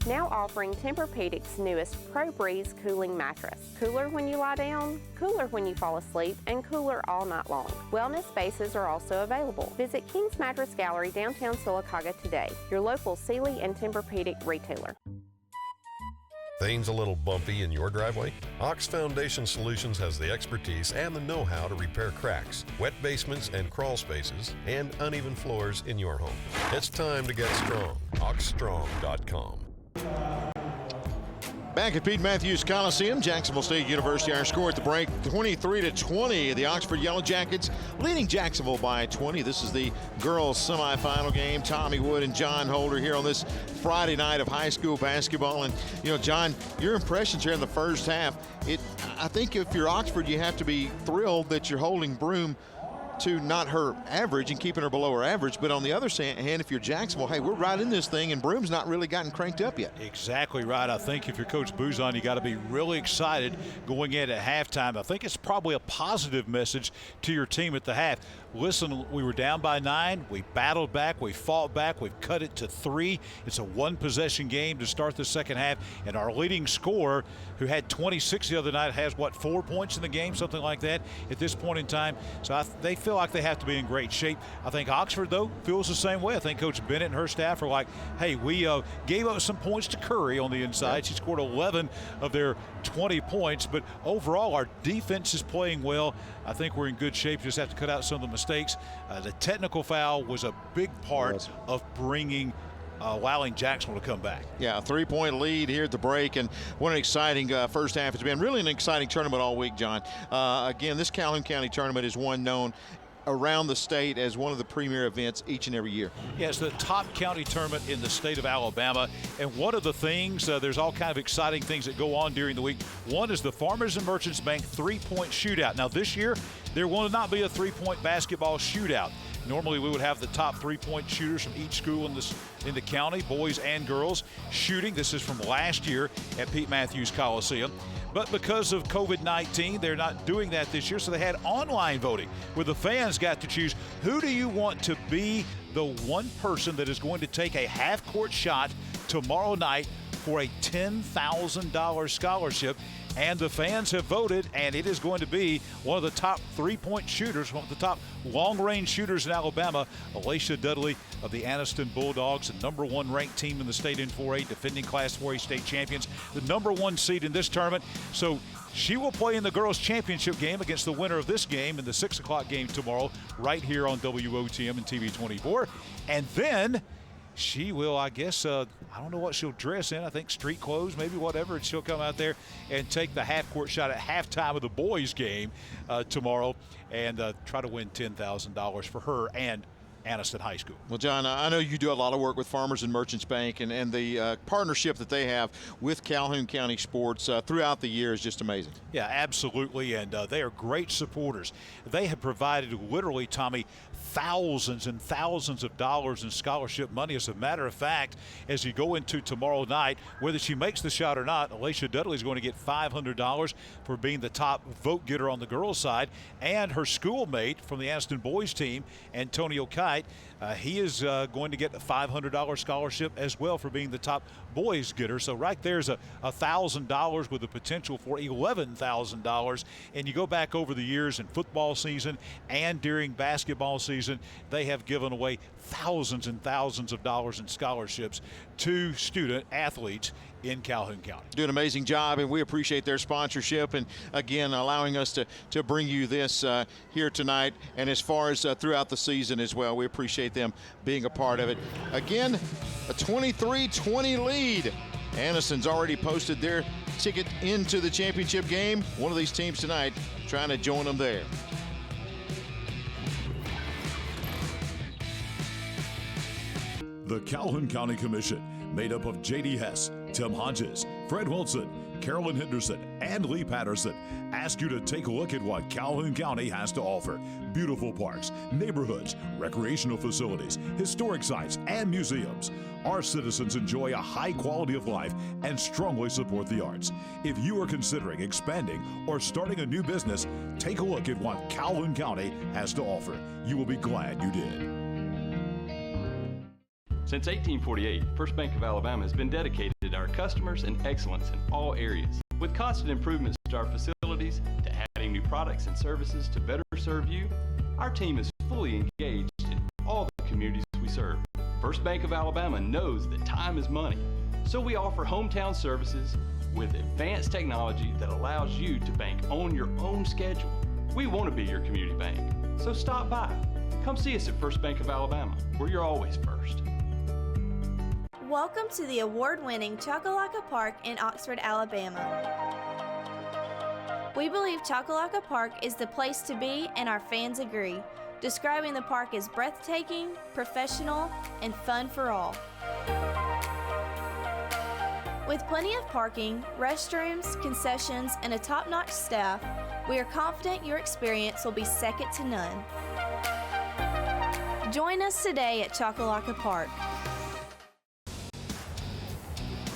Speaker 4: Now offering Tempur-Pedic's newest Pro Breeze cooling mattress. Cooler when you lie down, cooler when you fall asleep, and cooler all night long. Wellness bases are also available. Visit King's Mattress Gallery, downtown Sylacauga today, your local Sealy and Tempur-Pedic retailer.
Speaker 7: Things a little bumpy in your driveway? Ox Foundation Solutions has the expertise and the know-how to repair cracks, wet basements and crawl spaces, and uneven floors in your home. It's time to get strong. OxStrong.com.
Speaker 1: Back at Pete Matthews Coliseum, Jacksonville State University, our score at the break, 23-20. The Oxford Yellow Jackets leading Jacksonville by 20. This is the girls' semifinal game. Tommy Wood and John Holder here on this Friday night of high school basketball. And, you know, John, your impressions here in the first half, I think if you're Oxford, you have to be thrilled that you're holding Broome to not her average and keeping her below her average. But on the other hand, if you're Jacksonville, hey, we're right in this thing, and Broome's not really gotten cranked up yet.
Speaker 2: Exactly right. I think if you're Coach Buzon, you got to be really excited going in at halftime. I think it's probably a positive message to your team at the half. Listen, we were down by 9. We battled back. We fought back. We've cut it to 3. It's a one-possession game to start the second half. And our leading scorer, who had 26 the other night, has, what, 4 points in the game, something like that at this point in time. So they feel like they have to be in great shape. I think Oxford, though, feels the same way. I think Coach Bennett and her staff are like, hey, we gave up some points to Curry on the inside. She scored 11 of their 20 points. But overall, our defense is playing well. I think we're in good shape. Just have to cut out some of the mistakes. The technical foul was a big part of allowing Jacksonville to come back.
Speaker 1: Yeah, a 3-point lead here at the break, and what an exciting first half it's been. Really an exciting tournament all week, John. Again, this Calhoun County tournament is one known around the state as one of the premier events each and every year.
Speaker 2: Yeah, it's the top county tournament in the state of Alabama, and one of the things, there's all kind of exciting things that go on during the week. One is the Farmers and Merchants Bank 3-point shootout. Now this year, there will not be a 3-point basketball shootout. Normally we would have the top 3-point shooters from each school in the county, boys and girls, shooting. This is from last year at Pete Matthews Coliseum. But because of COVID-19, they're not doing that this year, so they had online voting where the fans got to choose who do you want to be the one person that is going to take a half-court shot tomorrow night for a $10,000 scholarship. And the fans have voted, and it is going to be one of the top 3-point shooters, one of the top long-range shooters in Alabama, Alicia Dudley of the Anniston Bulldogs, the #1 ranked team in the state in 4A, defending Class 4A state champions, the #1 seed in this tournament. So she will play in the girls' championship game against the winner of this game in the 6 o'clock game tomorrow, right here on WOTM and TV 24. And then she will, I guess, I don't know what she'll dress in. I think street clothes, maybe whatever. And she'll come out there and take the half-court shot at halftime of the boys' game tomorrow and try to win $10,000 for her and Anniston High School.
Speaker 1: Well, John, I know you do a lot of work with Farmers and Merchants Bank, and the partnership that they have with Calhoun County sports throughout the year is just amazing.
Speaker 2: Yeah, absolutely, and they are great supporters. They have provided literally, Tommy, thousands and thousands of dollars in scholarship money. As a matter of fact, as you go into tomorrow night, whether she makes the shot or not, Alicia Dudley is going to get $500 for being the top vote getter on the girls' side, and her schoolmate from the Anniston boys team, Antonio Kite, he is going to get a $500 scholarship as well for being the top boys getter. So right there's $1,000 with the potential for $11,000. And you go back over the years in football season and during basketball season, they have given away thousands and thousands of dollars in scholarships to student athletes in Calhoun County.
Speaker 1: Do an amazing job, and we appreciate their sponsorship and, again, allowing us to bring you this here tonight, and as far as throughout the season as well. We appreciate them being a part of it. Again, a 23-20 lead. Anniston's already posted their ticket into the championship game. One of these teams tonight trying to join them there.
Speaker 6: The Calhoun County Commission, made up of J.D. Hess, Tim Hodges, Fred Wilson, Carolyn Henderson, and Lee Patterson, ask you to take a look at what Calhoun County has to offer. Beautiful parks, neighborhoods, recreational facilities, historic sites, and museums. Our citizens enjoy a high quality of life and strongly support the arts. If you are considering expanding or starting a new business, take a look at what Calhoun County has to offer. You will be glad you did.
Speaker 8: Since 1848, First Bank of Alabama has been dedicated to our customers and excellence in all areas. With constant improvements to our facilities, to adding new products and services to better serve you, our team is fully engaged in all the communities we serve. First Bank of Alabama knows that time is money, so we offer hometown services with advanced technology that allows you to bank on your own schedule. We want to be your community bank, so stop by. Come see us at First Bank of Alabama, where you're always first.
Speaker 9: Welcome to the award-winning Choccolocco Park in Oxford, Alabama. We believe Choccolocco Park is the place to be, and our fans agree, describing the park as breathtaking, professional, and fun for all. With plenty of parking, restrooms, concessions, and a top-notch staff, we are confident your experience will be second to none. Join us today at Choccolocco Park.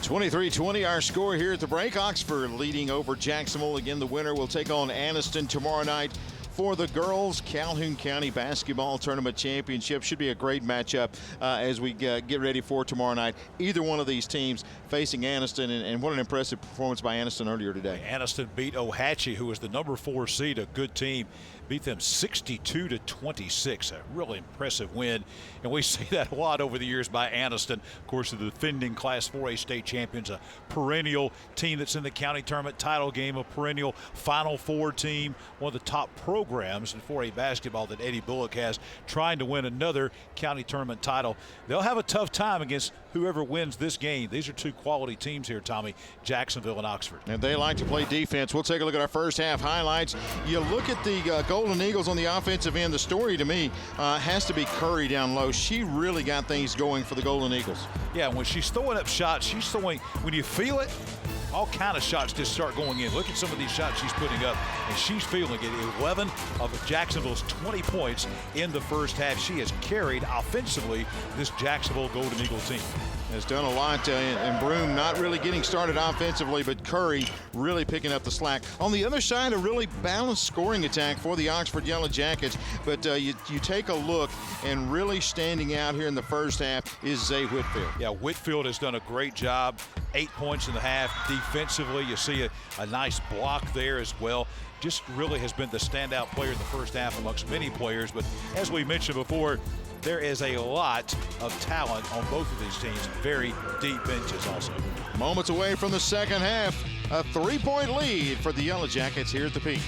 Speaker 1: 23-20 our score here at the break. Oxford leading over Jacksonville. Again, the winner will take on Anniston tomorrow night for the girls Calhoun County Basketball Tournament Championship. Should be a great matchup as we get ready for tomorrow night. Either one of these teams facing Anniston, and what an impressive performance by Anniston earlier today.
Speaker 2: Anniston beat Ohatchee, who was the #4 seed, a good team. Beat them 62-26, a really impressive win. And we see that a lot over the years by Anniston. Of course, the defending Class 4A state champions, a perennial team that's in the county tournament title game, a perennial Final Four team, one of the top programs in 4A basketball that Eddie Bullock has, trying to win another county tournament title. They'll have a tough time against whoever wins this game. These are two quality teams here, Tommy, Jacksonville and Oxford.
Speaker 1: And they like to play defense. We'll take a look at our first half highlights. You look at the Golden Eagles on the offensive end. The story to me has to be Curry down low. She really got things going for the Golden Eagles.
Speaker 2: Yeah, when she's throwing up shots, she's throwing, when you feel it, all kind of shots just start going in. Look at some of these shots she's putting up, and she's feeling it. 11 of Jacksonville's 20 points in the first half. She has carried offensively this Jacksonville Golden Eagle team.
Speaker 1: Has done a lot, and Broome not really getting started offensively, but Curry really picking up the slack. On the other side, a really balanced scoring attack for the Oxford Yellow Jackets, but you take a look, and really standing out here in the first half is Zay Whitfield.
Speaker 2: Yeah, Whitfield has done a great job. 8 points in the half. Defensively, you see a nice block there as well. Just really has been the standout player in the first half amongst many players, but as we mentioned before, there is a lot of talent on both of these teams. Very deep benches also.
Speaker 1: Moments away from the second half. A 3-point lead for the Yellow Jackets here at the Peak.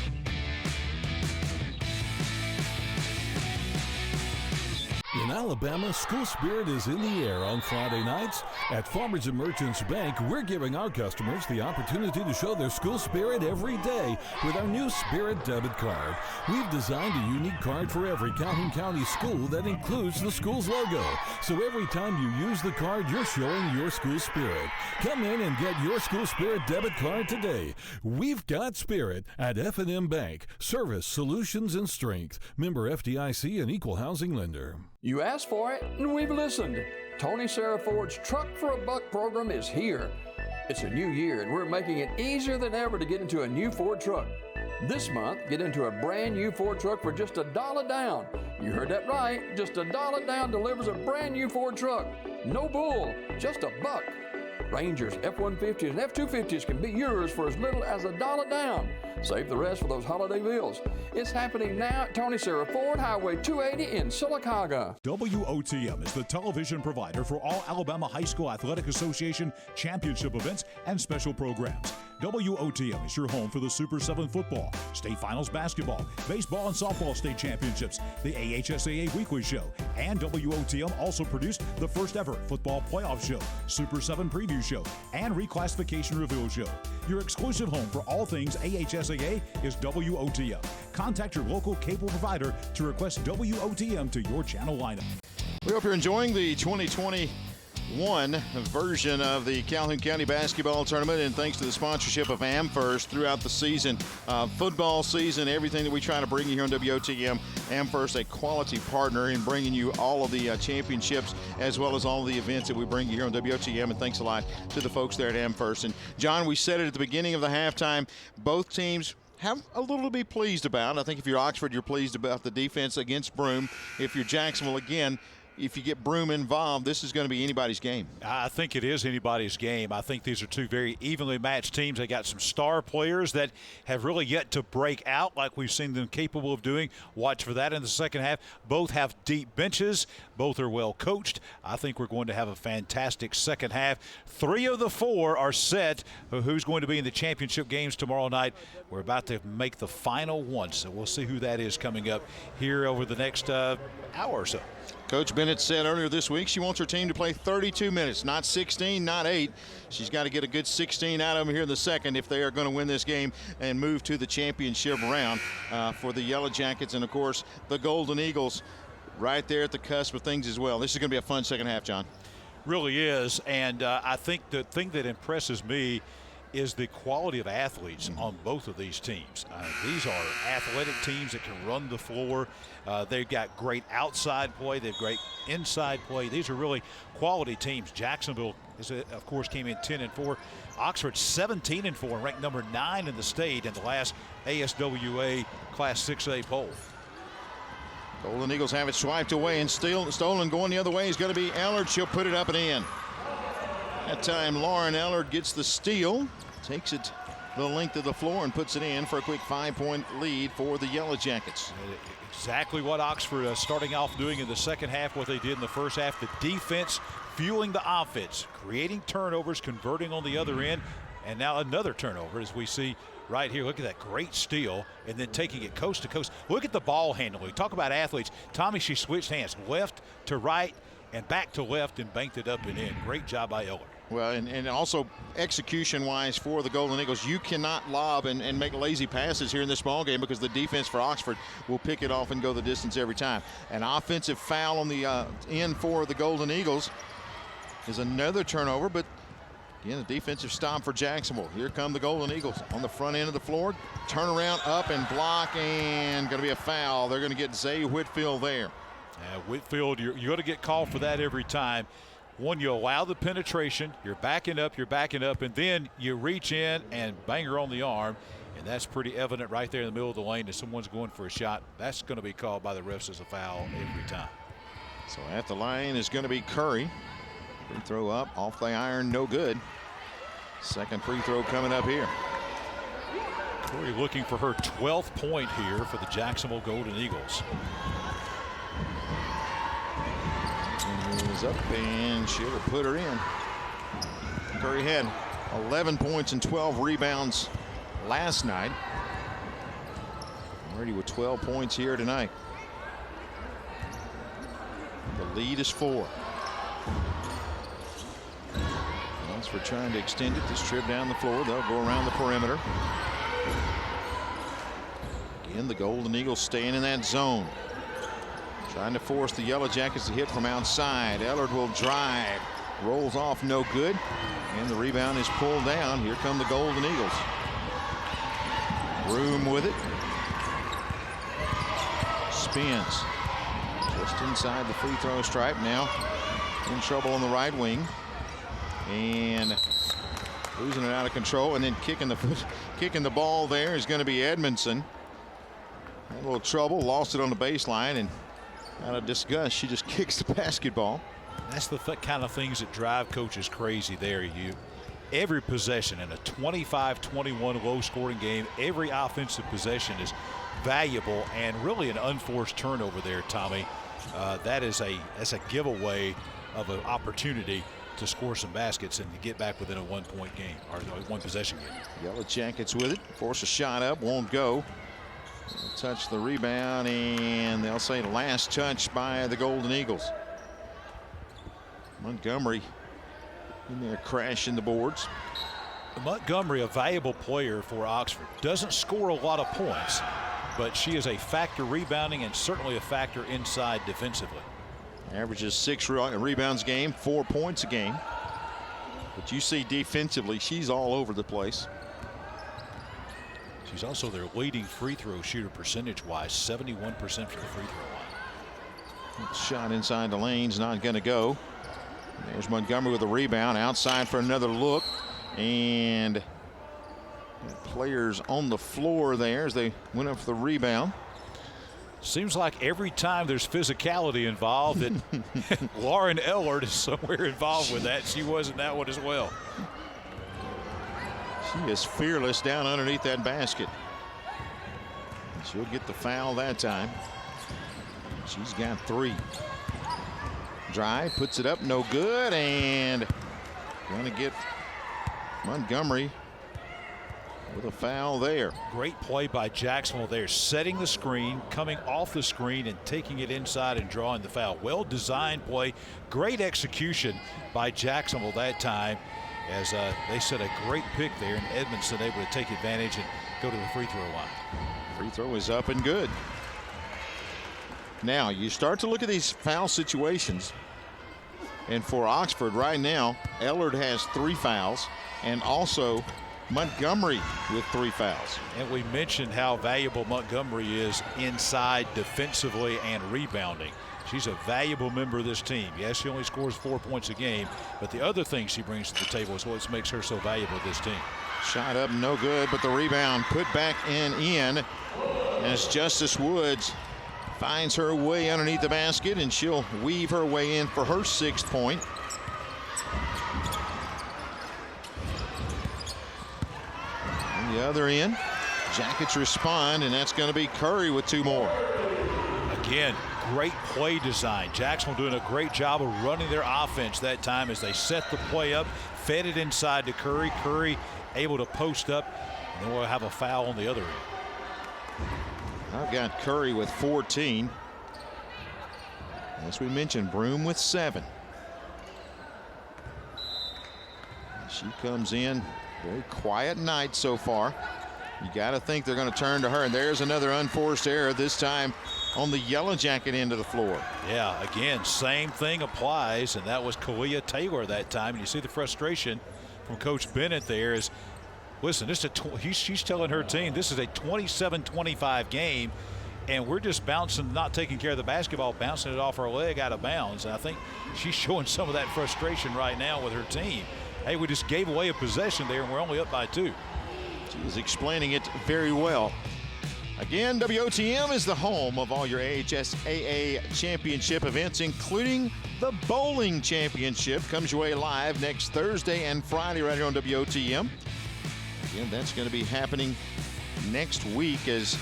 Speaker 10: In Alabama, school spirit is in the air on Friday nights. At Farmers and Merchants Bank, we're giving our customers the opportunity to show their school spirit every day with our new Spirit debit card. We've designed a unique card for every Calhoun County school that includes the school's logo. So every time you use the card, you're showing your school spirit. Come in and get your school spirit debit card today. We've got spirit at F&M Bank. Service, solutions, and strength. Member FDIC and equal housing lender.
Speaker 3: You asked for it, and we've listened. Tony Sarah Ford's Truck for a Buck program is here. It's a new year, and we're making it easier than ever to get into a new Ford truck. This month, get into a brand new Ford truck for just $1 down. You heard that right. Just $1 down delivers a brand new Ford truck. No bull, just $1. Rangers, F-150s, and F-250s can be yours for as little as $1 down. Save the rest for those holiday bills. It's happening now at Tony Sarah Ford, Highway 280 in Sylacauga.
Speaker 6: WOTM is the television provider for all Alabama High School Athletic Association championship events and special programs. WOTM is your home for the Super 7 football, state finals basketball, baseball and softball state championships, the AHSAA weekly show, and WOTM also produced the first ever football playoff show, Super 7 preview show, and reclassification reveal show. Your exclusive home for all things AHSAA is WOTM. Contact your local cable provider to request WOTM to your channel lineup.
Speaker 1: We hope you're enjoying the 2021 version of the Calhoun County Basketball Tournament, and thanks to the sponsorship of AmFirst throughout the season, football season, everything that we try to bring you here on WOTM. AmFirst, a quality partner in bringing you all of the championships as well as all of the events that we bring you here on WOTM, and thanks a lot to the folks there at AmFirst. And John, we said it at the beginning of the halftime, both teams have a little to be pleased about. I think if you're Oxford, you're pleased about the defense against Broome. If you're Jacksonville, again, if you get Broome involved, this is going to be anybody's game.
Speaker 2: I think it is anybody's game. I think these are two very evenly matched teams. They got some star players that have really yet to break out like we've seen them capable of doing. Watch for that in the second half. Both have deep benches. Both are well coached. I think we're going to have a fantastic second half. 3 of the 4 are set. Who's going to be in the championship games tomorrow night? We're about to make the final one, so we'll see who that is coming up here over the next hour or so.
Speaker 1: Coach Bennett said earlier this week she wants her team to play 32 minutes, not 16, not 8. She's got to get a good 16 out of them here in the second if they are going to win this game and move to the championship round for the Yellow Jackets and, of course, the Golden Eagles right there at the cusp of things as well. This is going to be a fun second half, John.
Speaker 2: Really is, and I think the thing that impresses me is the quality of athletes on both of these teams. These are athletic teams that can run the floor. They've got great outside play. They've great inside play. These are really quality teams. Jacksonville, of course, came in 10-4. Oxford 17-4, ranked number 9 in the state in the last ASWA Class 6A poll.
Speaker 1: Golden Eagles have it swiped away and stolen. Going the other way is going to be Ellard. She'll put it up and in. That time, Lauren Ellard gets the steal, takes it the length of the floor and puts it in for a quick 5-point lead for the Yellow Jackets.
Speaker 2: Exactly what Oxford starting off doing in the second half, what they did in the first half. The defense fueling the offense, creating turnovers, converting on the other end, and now another turnover as we see right here. Look at that great steal and then taking it coast to coast. Look at the ball handling. Talk about athletes. Tommy, she switched hands left to right and back to left and banked it up and in. Great job by Ellard.
Speaker 1: Well, and also execution-wise for the Golden Eagles, you cannot lob and make lazy passes here in this ball game because the defense for Oxford will pick it off and go the distance every time. An offensive foul on the end for the Golden Eagles is another turnover, but Again, a defensive stop for Jacksonville. Here come the Golden Eagles on the front end of the floor. Turn around, up and block, and going to be a foul. They're going to get Zay Whitfield there.
Speaker 2: Whitfield, you're going to get called for that every time. One, you allow the penetration, you're backing up, and then you reach in and bang her on the arm, and that's pretty evident right there in the middle of the lane that someone's going for a shot. That's going to be called by the refs as a foul every time.
Speaker 1: So at the line is going to be Curry. Free throw up, off the iron, no good. Second free throw coming up here.
Speaker 2: Curry looking for her 12th point here for the Jacksonville Golden Eagles.
Speaker 1: Is up and she'll put her in. Curry had 11 points and 12 rebounds last night. Already with 12 points here tonight. The lead is 4. As we're trying to extend it, this trip down the floor, they'll go around the perimeter. Again, the Golden Eagles staying in that zone. Trying to force the Yellow Jackets to hit from outside. Ellard will drive. Rolls off, no good. And the rebound is pulled down. Here come the Golden Eagles. Broom with it. Spins. Just inside the free throw stripe now. In trouble on the right wing. And losing it out of control, and then kicking the ball there is going to be Edmondson. Had a little trouble, lost it on the baseline, and out of disgust, she just kicks the basketball.
Speaker 2: That's the kind of things that drive coaches crazy there. Every possession in a 25-21 low-scoring game, every offensive possession is valuable, and really an unforced turnover there, Tommy. That's a giveaway of an opportunity to score some baskets and to get back within a 1-point game or a 1-possession game.
Speaker 1: Yellow Jackets with it, force a shot up, won't go. They'll touch the rebound, and they'll say last touch by the Golden Eagles. Montgomery in there crashing the boards.
Speaker 2: Montgomery, a valuable player for Oxford, doesn't score a lot of points, but she is a factor rebounding and certainly a factor inside defensively.
Speaker 1: Averages 6 rebounds a game, 4 points a game. But you see defensively, she's all over the place.
Speaker 2: She's also their leading free throw shooter percentage-wise, 71% for the free throw line.
Speaker 1: Shot inside the lane's not going to go. There's Montgomery with a rebound, outside for another look, and players on the floor there as they went up for the rebound.
Speaker 2: Seems like every time there's physicality involved that Lauren Ellard is somewhere involved with that. She was in that one as well.
Speaker 1: She is fearless down underneath that basket. She'll get the foul that time. She's got 3. Drive, puts it up, no good, and going to get Montgomery with a foul there.
Speaker 2: Great play by Jacksonville there, setting the screen, coming off the screen and taking it inside and drawing the foul. Well designed play, great execution by Jacksonville that time, as they set a great pick there, and Edmondson able to take advantage and go to the free throw line.
Speaker 1: Free throw is up and good. Now you start to look at these foul situations, and for Oxford right now, Ellard has 3 fouls, and also Montgomery with 3 fouls.
Speaker 2: And we mentioned how valuable Montgomery is inside defensively and rebounding. She's a valuable member of this team. Yes, she only scores 4 points a game, but the other thing she brings to the table is what makes her so valuable to this team.
Speaker 1: Shot up, no good, but the rebound put back and in as Justice Woods finds her way underneath the basket, and she'll weave her way in for her 6th point. On the other end, Jackets respond, and that's going to be Curry with 2 more.
Speaker 2: Again, great play design. Jacksonville doing a great job of running their offense that time as they set the play up, fed it inside to Curry. Curry able to post up, and then we'll have a foul on the other end.
Speaker 1: I've got Curry with 14. As we mentioned, Broom with 7. She comes in, very quiet night so far. You got to think they're going to turn to her, and there's another unforced error, this time on the Yellow Jacket end of the floor.
Speaker 2: Yeah, again, same thing applies, and that was Kalia Taylor that time. And you see the frustration from Coach Bennett there is, listen, she's telling her team this is a 27-25 game, and we're just bouncing, not taking care of the basketball, bouncing it off our leg out of bounds. And I think she's showing some of that frustration right now with her team. Hey, we just gave away a possession there, and we're only up by 2.
Speaker 1: She is explaining it very well. Again, WOTM is the home of all your AHSAA championship events, including the bowling championship. Comes your way live next Thursday and Friday right here on WOTM. Again, that's going to be happening next week as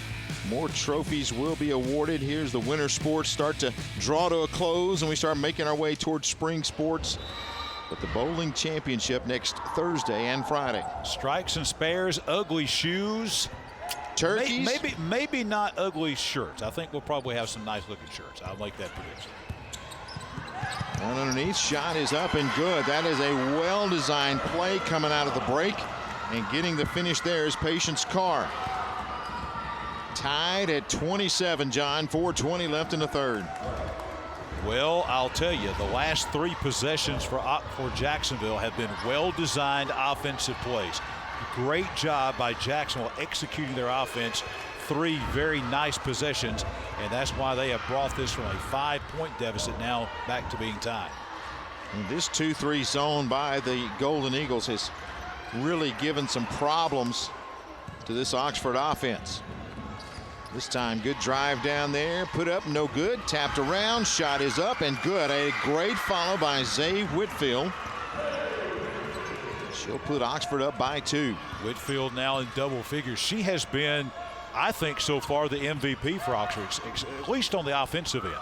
Speaker 1: more trophies will be awarded. Here's the winter sports start to draw to a close, and we start making our way towards spring sports. But the bowling championship next Thursday and Friday.
Speaker 2: Strikes and spares, ugly shoes.
Speaker 1: Turkeys?
Speaker 2: Maybe not ugly shirts. I think we'll probably have some nice looking shirts. I'll make that prediction.
Speaker 1: Down underneath, shot is up and good. That is a well-designed play coming out of the break. And getting the finish there is Patience Carr. Tied at 27, John. 4:20 left in the third.
Speaker 2: Well, I'll tell you, the last 3 possessions for Jacksonville have been well-designed offensive plays. Great job by Jacksonville executing their offense. 3 very nice possessions, and that's why they have brought this from a 5-point deficit now back to being tied.
Speaker 1: And this 2-3 zone by the Golden Eagles has really given some problems to this Oxford offense. This time, good drive down there, put up, no good, tapped around, shot is up and good. A great follow by Zay Whitfield. She'll put Oxford up by 2.
Speaker 2: Whitfield now in double figures. She has been, I think, so far the MVP for Oxford, at least on the offensive end.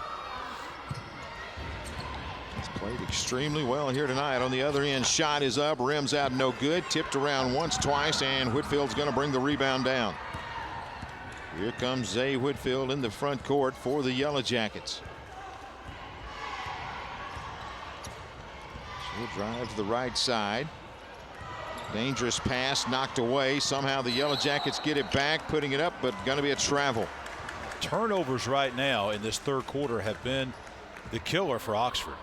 Speaker 1: It's played extremely well here tonight. On the other end, shot is up, rims out, no good, tipped around once, twice, and Whitfield's going to bring the rebound down. Here comes Zay Whitfield in the front court for the Yellow Jackets. She'll drive to the right side. Dangerous pass knocked away. Somehow the Yellow Jackets get it back, putting it up, but going to be a travel.
Speaker 2: Turnovers right now in this third quarter have been the killer for Oxford.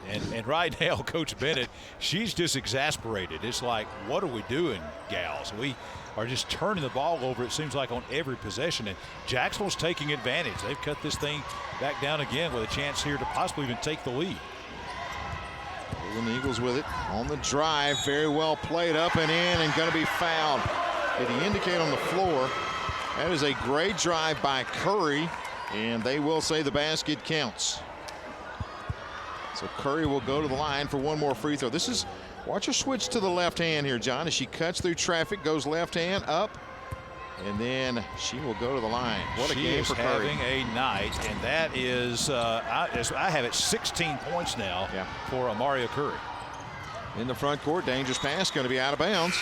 Speaker 2: And right now, Coach Bennett, she's just exasperated. It's like, what are we doing, gals? We are just turning the ball over, it seems like, on every possession. And Jacksonville's taking advantage. They've cut this thing back down again with a chance here to possibly even take the lead.
Speaker 1: Golden Eagles with it on the drive. Very well played up and in, and going to be fouled. Did he indicate on the floor? That is a great drive by Curry, and they will say the basket counts. So Curry will go to the line for one more free throw. This is, watch her switch to the left hand here, John, as she cuts through traffic, goes left hand up, and then she will go to the line. What a game for Curry.
Speaker 2: She is having a night, and that is, I have it 16 points now for Amaria Curry.
Speaker 1: In the front court, dangerous pass, going to be out of bounds.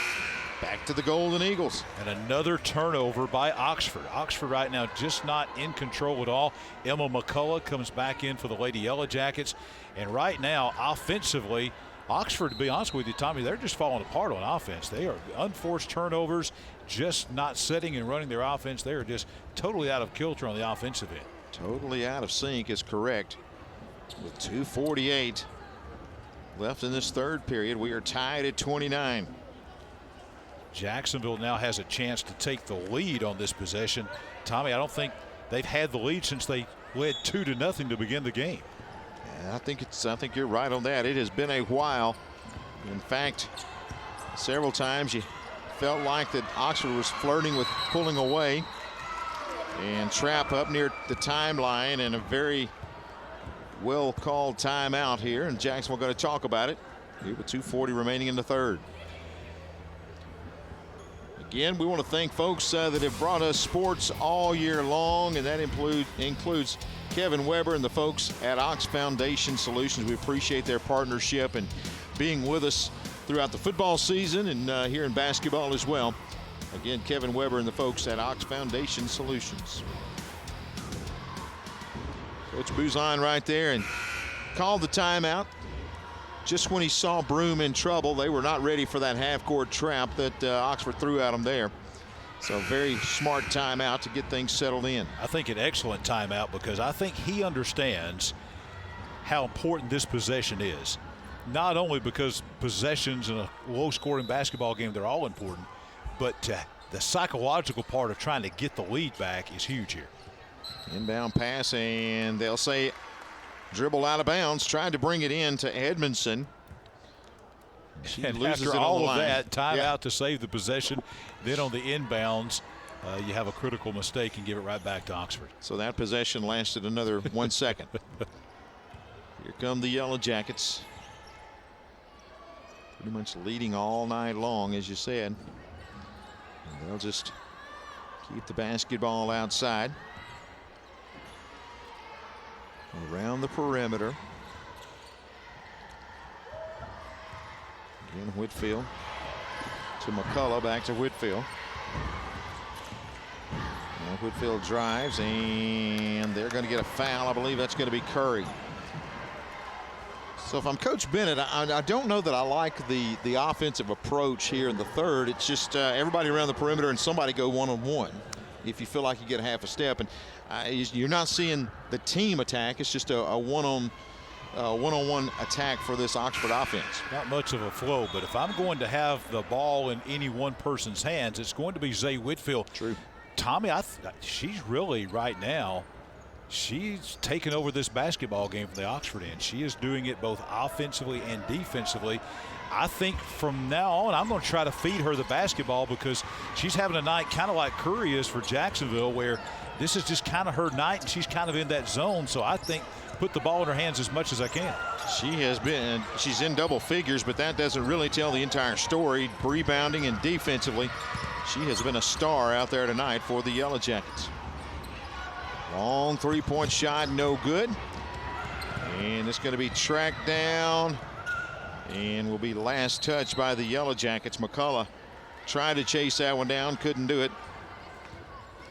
Speaker 1: Back to the Golden Eagles.
Speaker 2: And another turnover by Oxford. Oxford right now just not in control at all. Emma McCullough comes back in for the Lady Yellow Jackets. And right now, offensively, Oxford, to be honest with you, Tommy, they're just falling apart on offense. They are unforced turnovers, just not setting and running their offense. They are just totally out of kilter on the offensive end.
Speaker 1: Totally out of sync is correct. With 2:48 left in this third period, we are tied at 29.
Speaker 2: Jacksonville now has a chance to take the lead on this possession. Tommy, I don't think they've had the lead since they led 2-0 to begin the game.
Speaker 1: I think you're right on that. It has been a while. In fact, several times you felt like that Oxford was flirting with pulling away, and trap up near the timeline, and a very well called timeout here, and Jacksonville going to talk about it here with 2:40 remaining in the third. Again, we want to thank folks that have brought us sports all year long, and that includes Kevin Weber and the folks at Ox Foundation Solutions. We appreciate their partnership and being with us throughout the football season and here in basketball as well. Again, Kevin Weber and the folks at Ox Foundation Solutions. Coach Buzan right there and called the timeout just when he saw Broome in trouble. They were not ready for that half-court trap that Oxford threw at them there. So very smart timeout to get things settled in.
Speaker 2: I think an excellent timeout because I think he understands how important this possession is. not only because possessions in a low-scoring basketball game, they're all important, but the psychological part of trying to get the lead back is huge here.
Speaker 1: Inbound pass, and they'll say dribble out of bounds, tried to bring it in to Edmondson. She
Speaker 2: and
Speaker 1: loses
Speaker 2: after
Speaker 1: it on
Speaker 2: all
Speaker 1: the
Speaker 2: of
Speaker 1: line.
Speaker 2: that, timeout to save the possession. Then on the inbounds, you have a critical mistake and give it right back to Oxford.
Speaker 1: So that possession lasted another 1 second. Here come the Yellow Jackets. Pretty much leading all night long, as you said. And they'll just keep the basketball outside. Around the perimeter. Again, Whitfield to McCullough, back to Whitfield. Now Whitfield drives, and they're going to get a foul. I believe that's going to be Curry. So if I'm Coach Bennett, I don't know that I like the offensive approach here in the third. It's just everybody around the perimeter and somebody go one-on-one if you feel like you get a half a step. And you're not seeing the team attack. It's just a one-on-one attack for this Oxford offense.
Speaker 2: Not much of a flow, but if I'm going to have the ball in any one person's hands, it's going to be Zay Whitfield.
Speaker 1: True.
Speaker 2: Tommy, she's really right now, she's taken over this basketball game from the Oxford end. She is doing it both offensively and defensively. I think from now on, I'm going to try to feed her the basketball because she's having a night kind of like Curry is for Jacksonville, where this is just kind of her night and she's kind of in that zone. So I think put the ball in her hands as much as I can.
Speaker 1: She's in double figures, but that doesn't really tell the entire story. Rebounding and defensively, she has been a star out there tonight for the Yellow Jackets. Long three-point shot, no good. And it's going to be tracked down and will be last touched by the Yellow Jackets. McCullough tried to chase that one down, couldn't do it.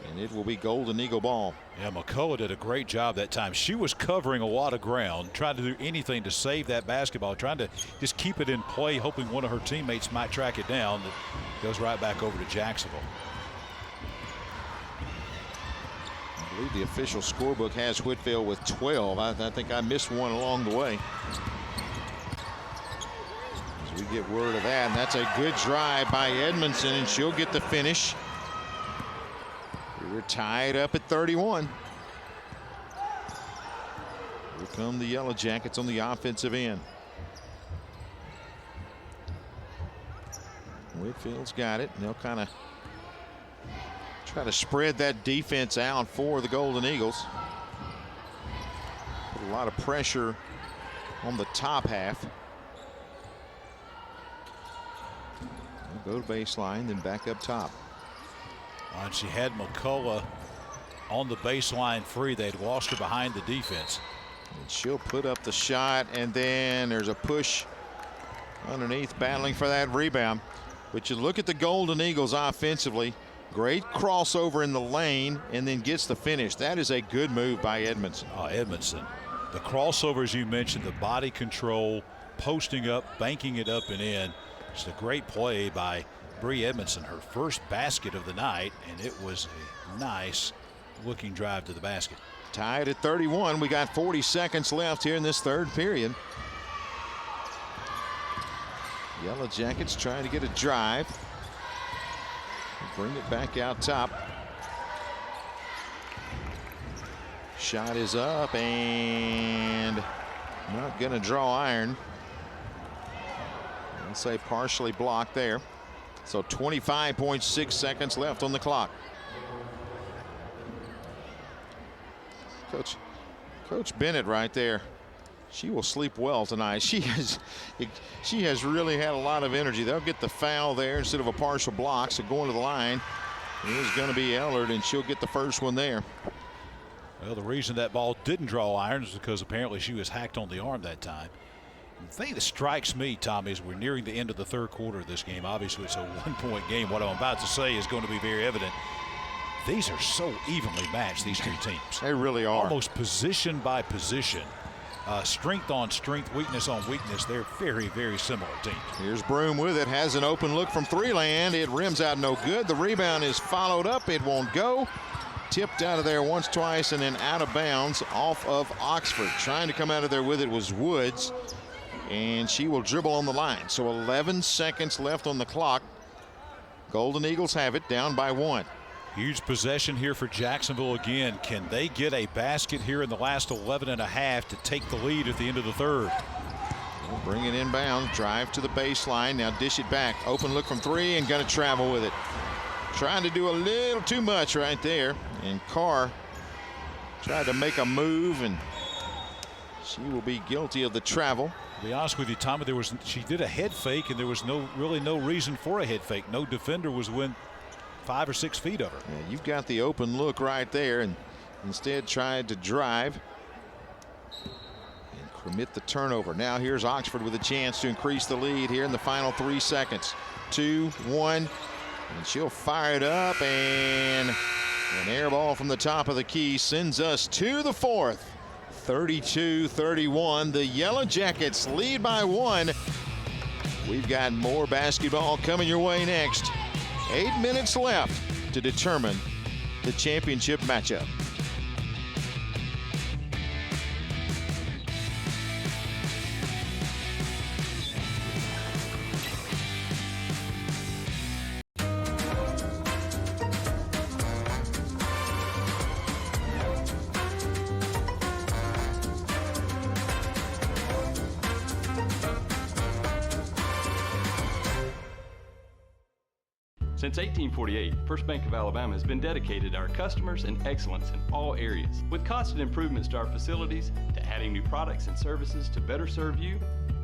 Speaker 1: And it will be Golden Eagle ball.
Speaker 2: Yeah, McCullough did a great job that time. She was covering a lot of ground, trying to do anything to save that basketball, trying to just keep it in play, hoping one of her teammates might track it down. It goes right back over to Jacksonville.
Speaker 1: I believe the official scorebook has Whitfield with 12. I think I missed one along the way. As we get word of that, and that's a good drive by Edmondson, and she'll get the finish. We're tied up at 31. Here come the Yellow Jackets on the offensive end. Whitfield's got it, and they'll kind of try to spread that defense out for the Golden Eagles. Put a lot of pressure on the top half. They'll go to baseline, then back up top.
Speaker 2: And she had McCullough on the baseline free. They'd lost her behind the defense.
Speaker 1: And she'll put up the shot, and then there's a push underneath, battling for that rebound. But you look at the Golden Eagles offensively. Great crossover in the lane, and then gets the finish. That is a good move by Edmondson.
Speaker 2: Oh, Edmondson. The crossovers you mentioned, the body control, posting up, banking it up and in. Just a great play by Bree Edmondson, her first basket of the night, and it was a nice looking drive to the basket.
Speaker 1: Tied at 31. We got 40 seconds left here in this third period. Yellow Jackets trying to get a drive. Bring it back out top. Shot is up and not going to draw iron. I'll say partially blocked there. So 25.6 seconds left on the clock. Coach Bennett right there. She will sleep well tonight. She has really had a lot of energy. They'll get the foul there instead of a partial block. So going to the line is going to be Ellard, and she'll get the first one there.
Speaker 2: Well, the reason that ball didn't draw iron is because apparently she was hacked on the arm that time. The thing that strikes me, Tom, is we're nearing the end of the third quarter of this game. Obviously, it's a one-point game. What I'm about to say is going to be very evident. These are so evenly matched, these two teams.
Speaker 1: They really are.
Speaker 2: Almost position by position. Strength on strength, weakness on weakness. They're very, very similar teams.
Speaker 1: Here's Broom with it. Has an open look from three land. It rims out no good. The rebound is followed up. It won't go. Tipped out of there once, twice, and then out of bounds off of Oxford. Trying to come out of there with it was Woods. and she will dribble on the line. So 11 seconds left on the clock. Golden Eagles have it, down by 1.
Speaker 2: Huge possession here for Jacksonville again. Can they get a basket here in the last 11 and a half to take the lead at the end of the third?
Speaker 1: We'll bring it inbound, drive to the baseline, now dish it back. Open look from 3 and gonna travel with it. Trying to do a little too much right there, and Carr tried to make a move, and she will be guilty of the travel.
Speaker 2: To be honest with you, Tommy, she did a head fake, and there was really no reason for a head fake. No defender was within 5 or 6 feet of her.
Speaker 1: Yeah, you've got the open look right there, and instead tried to drive and commit the turnover. Now here's Oxford with a chance to increase the lead here in the final 3 seconds. 2, 1, and she'll fire it up, and an air ball from the top of the key sends us to the fourth. 32-31. The Yellow Jackets lead by 1. We've got more basketball coming your way next. 8 minutes left to determine the championship matchup.
Speaker 8: Since 1848, First Bank of Alabama has been dedicated to our customers and excellence in all areas. With constant improvements to our facilities, to adding new products and services to better serve you,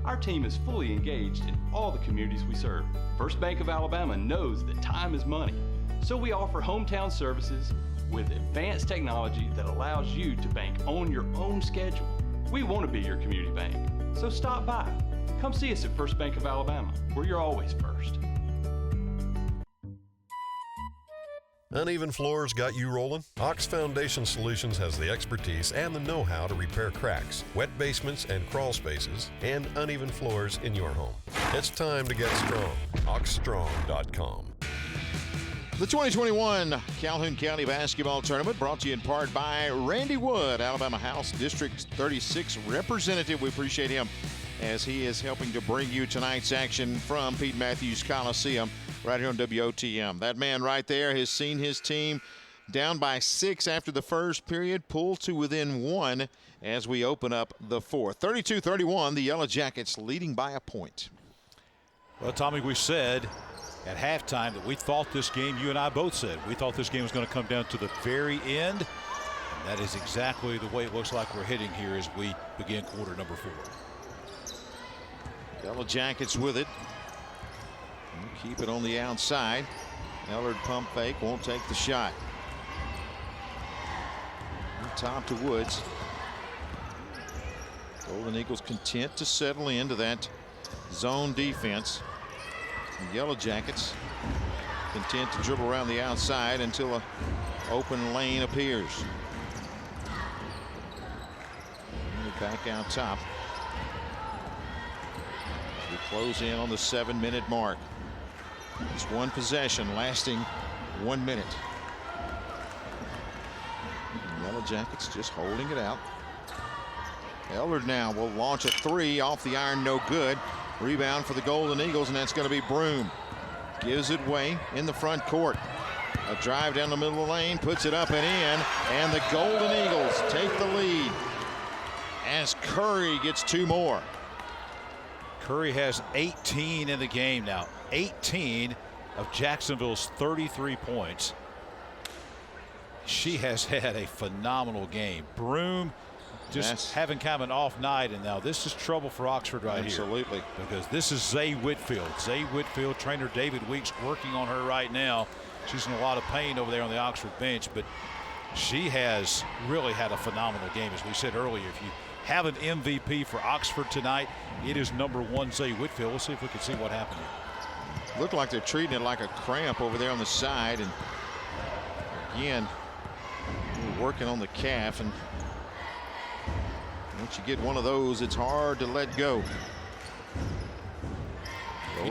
Speaker 8: our team is fully engaged in all the communities we serve. First Bank of Alabama knows that time is money, so we offer hometown services with advanced technology that allows you to bank on your own schedule. We want to be your community bank, so stop by. Come see us at First Bank of Alabama, where you're always first.
Speaker 7: Uneven floors got you rolling? Ox Foundation Solutions has the expertise and the know-how to repair cracks, wet basements and crawl spaces, and uneven floors in your home. It's time to get strong. OxStrong.com.
Speaker 1: The 2021 Calhoun County Basketball Tournament brought to you in part by Randy Wood, Alabama House District 36 representative. We appreciate him as he is helping to bring you tonight's action from Pete Matthews Coliseum right here on WOTM. That man right there has seen his team down by 6 after the first period, pull to within 1 as we open up the fourth. 32-31, the Yellow Jackets leading by a point.
Speaker 2: Well, Tommy, we said at halftime that we thought this game, you and I both said, we thought this game was going to come down to the very end. And that is exactly the way it looks like we're heading here as we begin quarter number 4.
Speaker 1: Yellow Jackets with it. Keep it on the outside. Ellard pump fake, won't take the shot. Top to Woods. Golden Eagles content to settle into that zone defense. The Yellow Jackets content to dribble around the outside until an open lane appears. Back out top. We close in on the 7-minute mark. It's one possession lasting 1 minute. Yellow Jackets just holding it out. Ellard now will launch a 3 off the iron, no good. Rebound for the Golden Eagles, and that's going to be Broom. Gives it away in the front court. A drive down the middle of the lane, puts it up and in, and the Golden Eagles take the lead as Curry gets 2 more.
Speaker 2: Curry has 18 in the game now. 18 of Jacksonville's 33 points. She has had a phenomenal game. Broom just having kind of an off night, and now this is trouble for Oxford right
Speaker 1: Absolutely.
Speaker 2: here. Because this is Zay Whitfield. Zay Whitfield, trainer David Weeks working on her right now. She's in a lot of pain over there on the Oxford bench, but she has really had a phenomenal game. As we said earlier, if you have an MVP for Oxford tonight, it is number 1 Zay Whitfield. We'll see if we can see what happened here.
Speaker 1: Looked like they're treating it like a cramp over there on the side, and again working on the calf, and once you get one of those, it's hard to let go.
Speaker 2: If you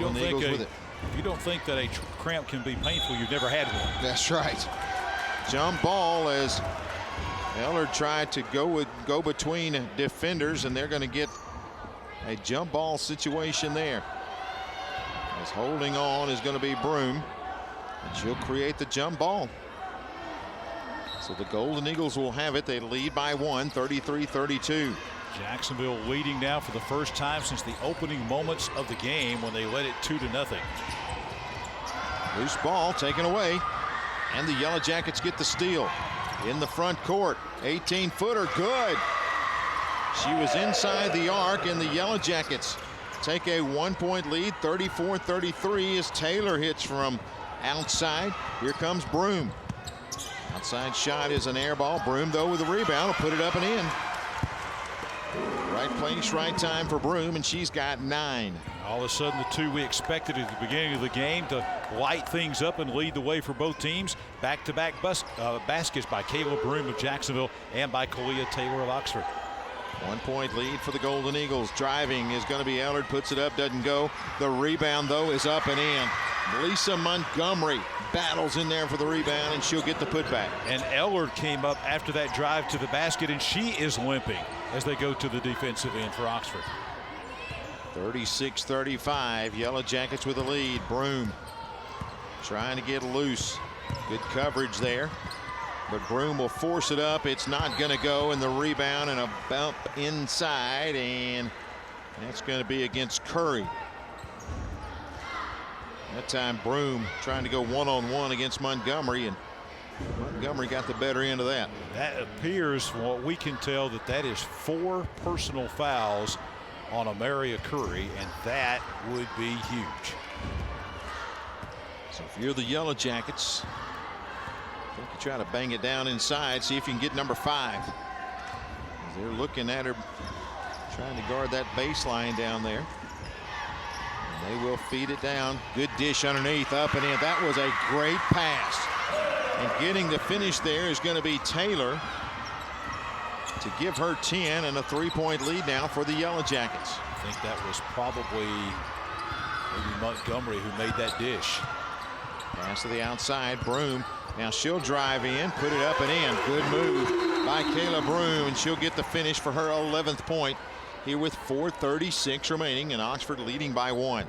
Speaker 2: don't think that a cramp can be painful, you've never had one.
Speaker 1: That's right. Jump ball as Ellard tried to go between defenders, and they're going to get a jump ball situation there. As holding on is going to be Broom, and she'll create the jump ball. So the Golden Eagles will have it. They lead by 1, 33-32.
Speaker 2: Jacksonville leading now for the first time since the opening moments of the game when they led it 2-0.
Speaker 1: Loose ball taken away, and the Yellow Jackets get the steal. In the front court, 18-footer, good. She was inside the arc, and the Yellow Jackets take a 1-point lead, 34-33, as Taylor hits from outside. Here comes Broom. Outside shot is an air ball. Broom, though, with the rebound, will put it up and in. Right place, right time for Broom, and she's got 9.
Speaker 2: All of a sudden, the two we expected at the beginning of the game to light things up and lead the way for both teams. Back-to-back baskets by Kayla Broom of Jacksonville and by Kalia Taylor of Oxford.
Speaker 1: 1-point lead for the Golden Eagles. Driving is going to be Ellard. Puts it up, doesn't go. The rebound, though, is up and in. Lisa Montgomery battles in there for the rebound, and she'll get the putback.
Speaker 2: And Ellard came up after that drive to the basket, and she is limping as they go to the defensive end for Oxford.
Speaker 1: 36-35. Yellow Jackets with the lead. Broom trying to get loose. Good coverage there. But Broom will force it up. It's not going to go, and the rebound and a bump inside, and that's going to be against Curry. That time Broom trying to go one-on-one against Montgomery, and Montgomery got the better end of that.
Speaker 2: That appears, from what we can tell, that is 4 personal fouls on Amaria Curry, and that would be huge.
Speaker 1: So if you're the Yellow Jackets, I think you try to bang it down inside, see if you can get number 5. They're looking at her, trying to guard that baseline down there. And they will feed it down. Good dish underneath, up and in. That was a great pass. And getting the finish there is going to be Taylor to give her 10, and a 3-point lead now for the Yellow Jackets.
Speaker 2: I think that was probably maybe Montgomery who made that dish.
Speaker 1: Pass to the outside. Broom. Now she'll drive in, put it up and in. Good move by Kayla Broom, and she'll get the finish for her 11th point here with 4:36 remaining, and Oxford leading by 1.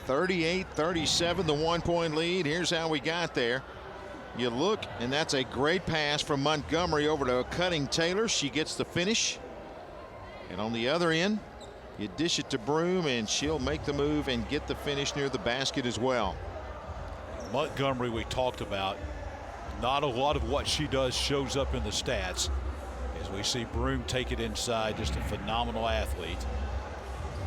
Speaker 1: 38-37, the 1-point lead. Here's how we got there. You look, and that's a great pass from Montgomery over to cutting Taylor. She gets the finish. And on the other end, you dish it to Broom, and she'll make the move and get the finish near the basket as well.
Speaker 2: Montgomery, we talked about, not a lot of what she does shows up in the stats. As we see Broom take it inside, just a phenomenal athlete.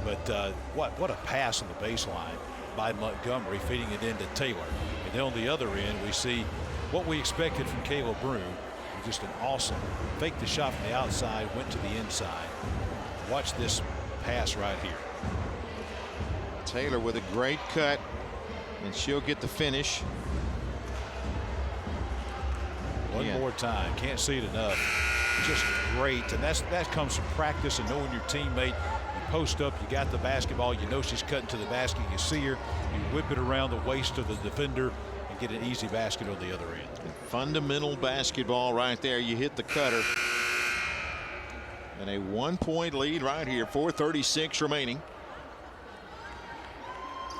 Speaker 2: But what a pass on the baseline by Montgomery, feeding it into Taylor. And then on the other end, we see what we expected from Kayla Broom. Just an awesome fake the shot from the outside, went to the inside. Watch this pass right here.
Speaker 1: Taylor with a great cut, and she'll get the finish.
Speaker 2: One more time. Can't see it enough. Just great. And that comes from practice and knowing your teammate. You post up, you got the basketball, you know she's cutting to the basket, you see her, you whip it around the waist of the defender and get an easy basket on the other end.
Speaker 1: Fundamental basketball right there. You hit the cutter. And a 1-point lead right here. 4:36 remaining.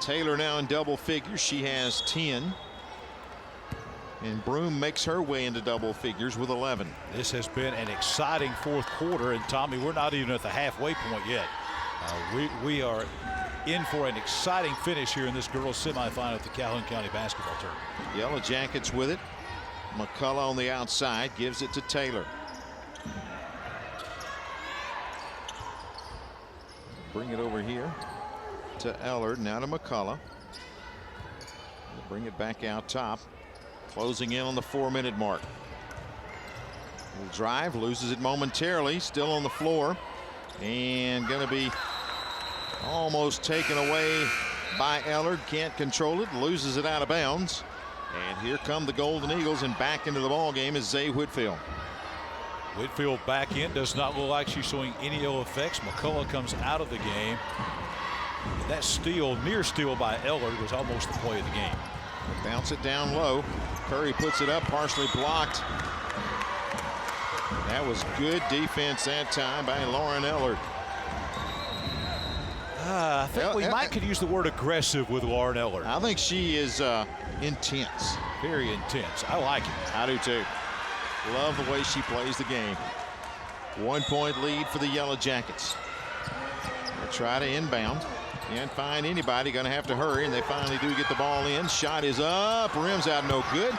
Speaker 1: Taylor now in double figures. She has 10. And Broom makes her way into double figures with 11.
Speaker 2: This has been an exciting fourth quarter. And Tommy, we're not even at the halfway point yet. We are in for an exciting finish here in this girls semifinal at the Calhoun County basketball tournament.
Speaker 1: Yellow Jackets with it. McCullough on the outside gives it to Taylor. Bring it over here to Ellard, now to McCullough. Bring it back out top. Closing in on the 4-minute mark. Will drive, loses it momentarily, still on the floor, and going to be almost taken away by Ellard. Can't control it, loses it out of bounds. And here come the Golden Eagles, and back into the ball game is Zay Whitfield.
Speaker 2: Whitfield back in, does not look like she's showing any ill effects. McCullough comes out of the game. And that steal, near steal by Ellard, was almost the play of the game.
Speaker 1: Bounce it down low. Curry puts it up, partially blocked. That was good defense that time by Lauren Ellard.
Speaker 2: I think we might could use the word aggressive with Lauren Ellard.
Speaker 1: I think she is intense.
Speaker 2: Very intense. I like it.
Speaker 1: I do too. Love the way she plays the game. 1 point lead for the Yellow Jackets. They'll try to inbound. Can't find anybody. Going to have to hurry, and they finally do get the ball in. Shot is up. Rims out, no good.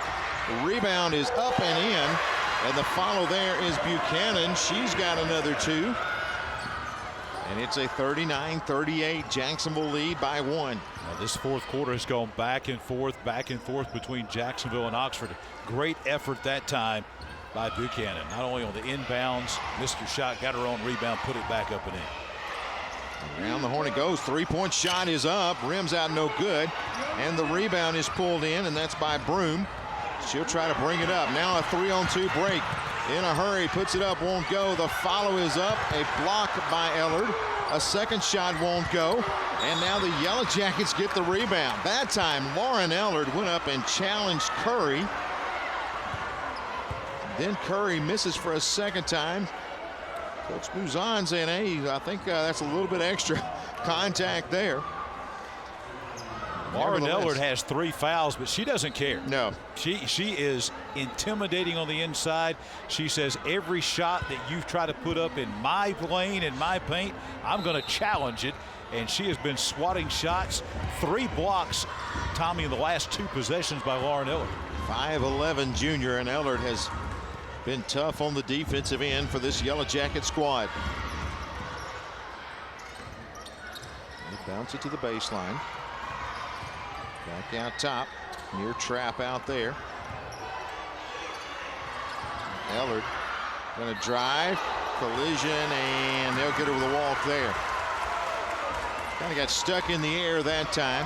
Speaker 1: The rebound is up and in. And the follow there is Buchanan. She's got another 2. And it's a 39-38 Jacksonville lead by 1.
Speaker 2: Now this fourth quarter has gone back and forth between Jacksonville and Oxford. Great effort that time by Buchanan. Not only on the inbounds, missed her shot, got her own rebound, put it back up and in.
Speaker 1: Around the horn it goes. 3-point shot is up. Rims out, no good. And the rebound is pulled in, and that's by Broom. She'll try to bring it up. Now a 3-on-2 break. In a hurry, puts it up, won't go. The follow is up. A block by Ellard. A second shot won't go. And now the Yellow Jackets get the rebound. That time, Lauren Ellard went up and challenged Curry. Then Curry misses for a second time. Coach Buzan saying, hey, I think that's a little bit extra contact there.
Speaker 2: Lauren Ellard has 3 fouls, but she doesn't care.
Speaker 1: No.
Speaker 2: She is intimidating on the inside. She says every shot that you try to put up in my lane, in my paint, I'm going to challenge it. And she has been swatting shots. 3 blocks, Tommy, in the last 2 possessions by Lauren Ellard.
Speaker 1: 5'11" junior, and Ellard has been tough on the defensive end for this Yellow Jacket squad. They bounce it to the baseline. Back out top, near trap out there. Ellard going to drive, collision, and they'll get over the walk there. Kind of got stuck in the air that time.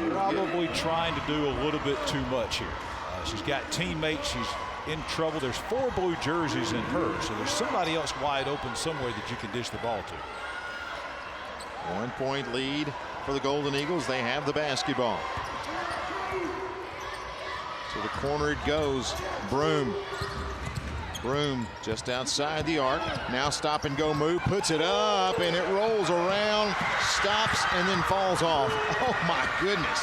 Speaker 2: Probably trying to do a little bit too much here. She's got teammates. She's in trouble. There's 4 blue jerseys in her, so there's somebody else wide open somewhere that you can dish the ball to.
Speaker 1: 1 point lead for the Golden Eagles. They have the basketball. To the corner it goes. Broom just outside the arc. Now stop and go move. Puts it up and it rolls around. Stops and then falls off. Oh my goodness.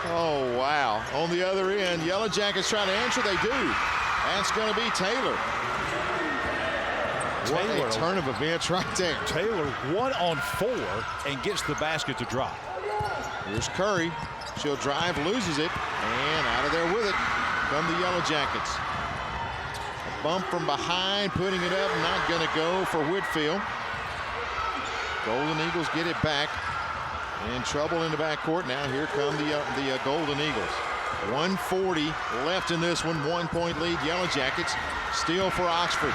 Speaker 1: Oh wow. On the other end, Yellow Jackets trying to answer. They do. That's going to be Taylor. What a turn of events right there.
Speaker 2: Taylor 1 on 4 and gets the basket to drop.
Speaker 1: Here's Curry. She'll drive, loses it, and out of there with it come the Yellow Jackets. A bump from behind, putting it up, not going to go for Whitfield. Golden Eagles get it back. In trouble in the backcourt. Now here come the Golden Eagles. 1:40 left in this one. 1 point lead, Yellow Jackets. Steal for Oxford.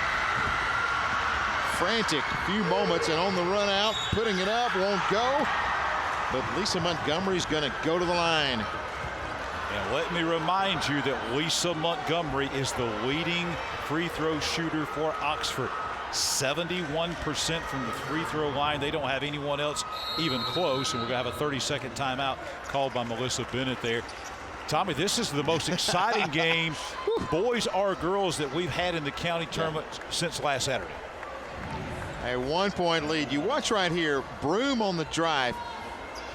Speaker 1: Frantic few moments, and on the run out, putting it up, won't go. But Lisa Montgomery's going to go to the line.
Speaker 2: And let me remind you that Lisa Montgomery is the leading free throw shooter for Oxford. 71% from the free throw line. They don't have anyone else even close, and we're going to have a 30-second timeout called by Melissa Bennett there. Tommy, this is the most exciting game, boys or girls, that we've had in the county tournament since last Saturday.
Speaker 1: A 1 point lead. You watch right here, Broom on the drive.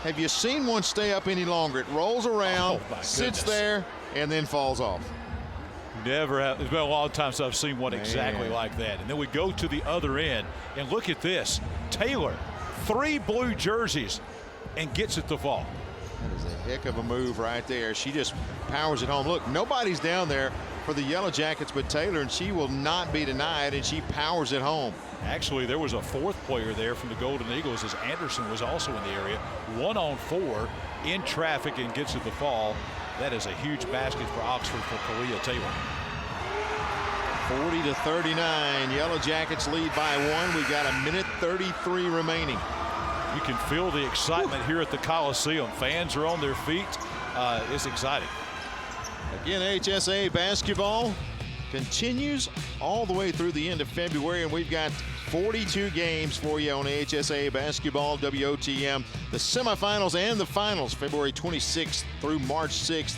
Speaker 1: Have you seen one stay up any longer? It rolls around, sits there, and then falls off.
Speaker 2: Never have. It's been a long time since I've seen one exactly like that. And then we go to the other end, and look at this. Taylor, 3 blue jerseys, and gets it to fall.
Speaker 1: That is a heck of a move right there. She just powers it home. Look, nobody's down there for the Yellow Jackets but Taylor, and she will not be denied, and she powers it home.
Speaker 2: Actually, there was a 4th player there from the Golden Eagles, as Anderson was also in the area. 1 on 4 in traffic and gets it to fall. That is a huge basket for Oxford for Kalia Taylor.
Speaker 1: 40-39. Yellow Jackets lead by 1. We got 1:33 remaining.
Speaker 2: You can feel the excitement here at the Coliseum. Fans are on their feet. It's exciting.
Speaker 1: Again, HSA basketball continues all the way through the end of February, and we've got 42 games for you on HSA basketball, WOTM. The semifinals and the finals, February 26th through March 6th.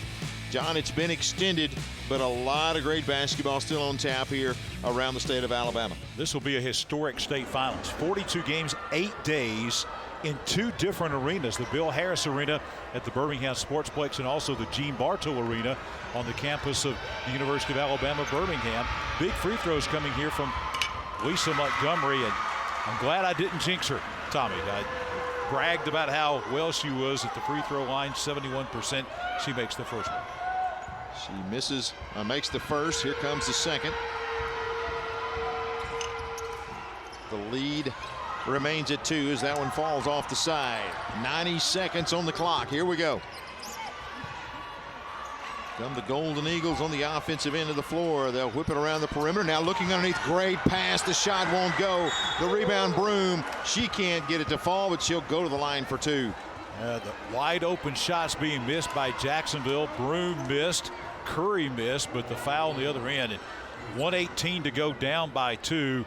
Speaker 1: John, it's been extended, but a lot of great basketball still on tap here around the state of Alabama.
Speaker 2: This will be a historic state finals. 42 games, 8 days in 2 different arenas. The Bill Harris Arena at the Birmingham Sportsplex and also the Gene Bartow Arena on the campus of the University of Alabama, Birmingham. Big free throws coming here from Lisa Montgomery, and I'm glad I didn't jinx her, Tommy. I bragged about how well she was at the free throw line, 71%. She makes the first one.
Speaker 1: She misses, makes the first. Here comes the second. The lead remains at 2 as that one falls off the side. 90 seconds on the clock. Here we go. Come the Golden Eagles on the offensive end of the floor. They'll whip it around the perimeter. Now looking underneath, great pass. The shot won't go. The rebound, Broom. She can't get it to fall, but she'll go to the line for 2.
Speaker 2: The wide open shots being missed by Jacksonville. Broom missed. Curry missed, but the foul on the other end. And 1:18 to go, down by 2.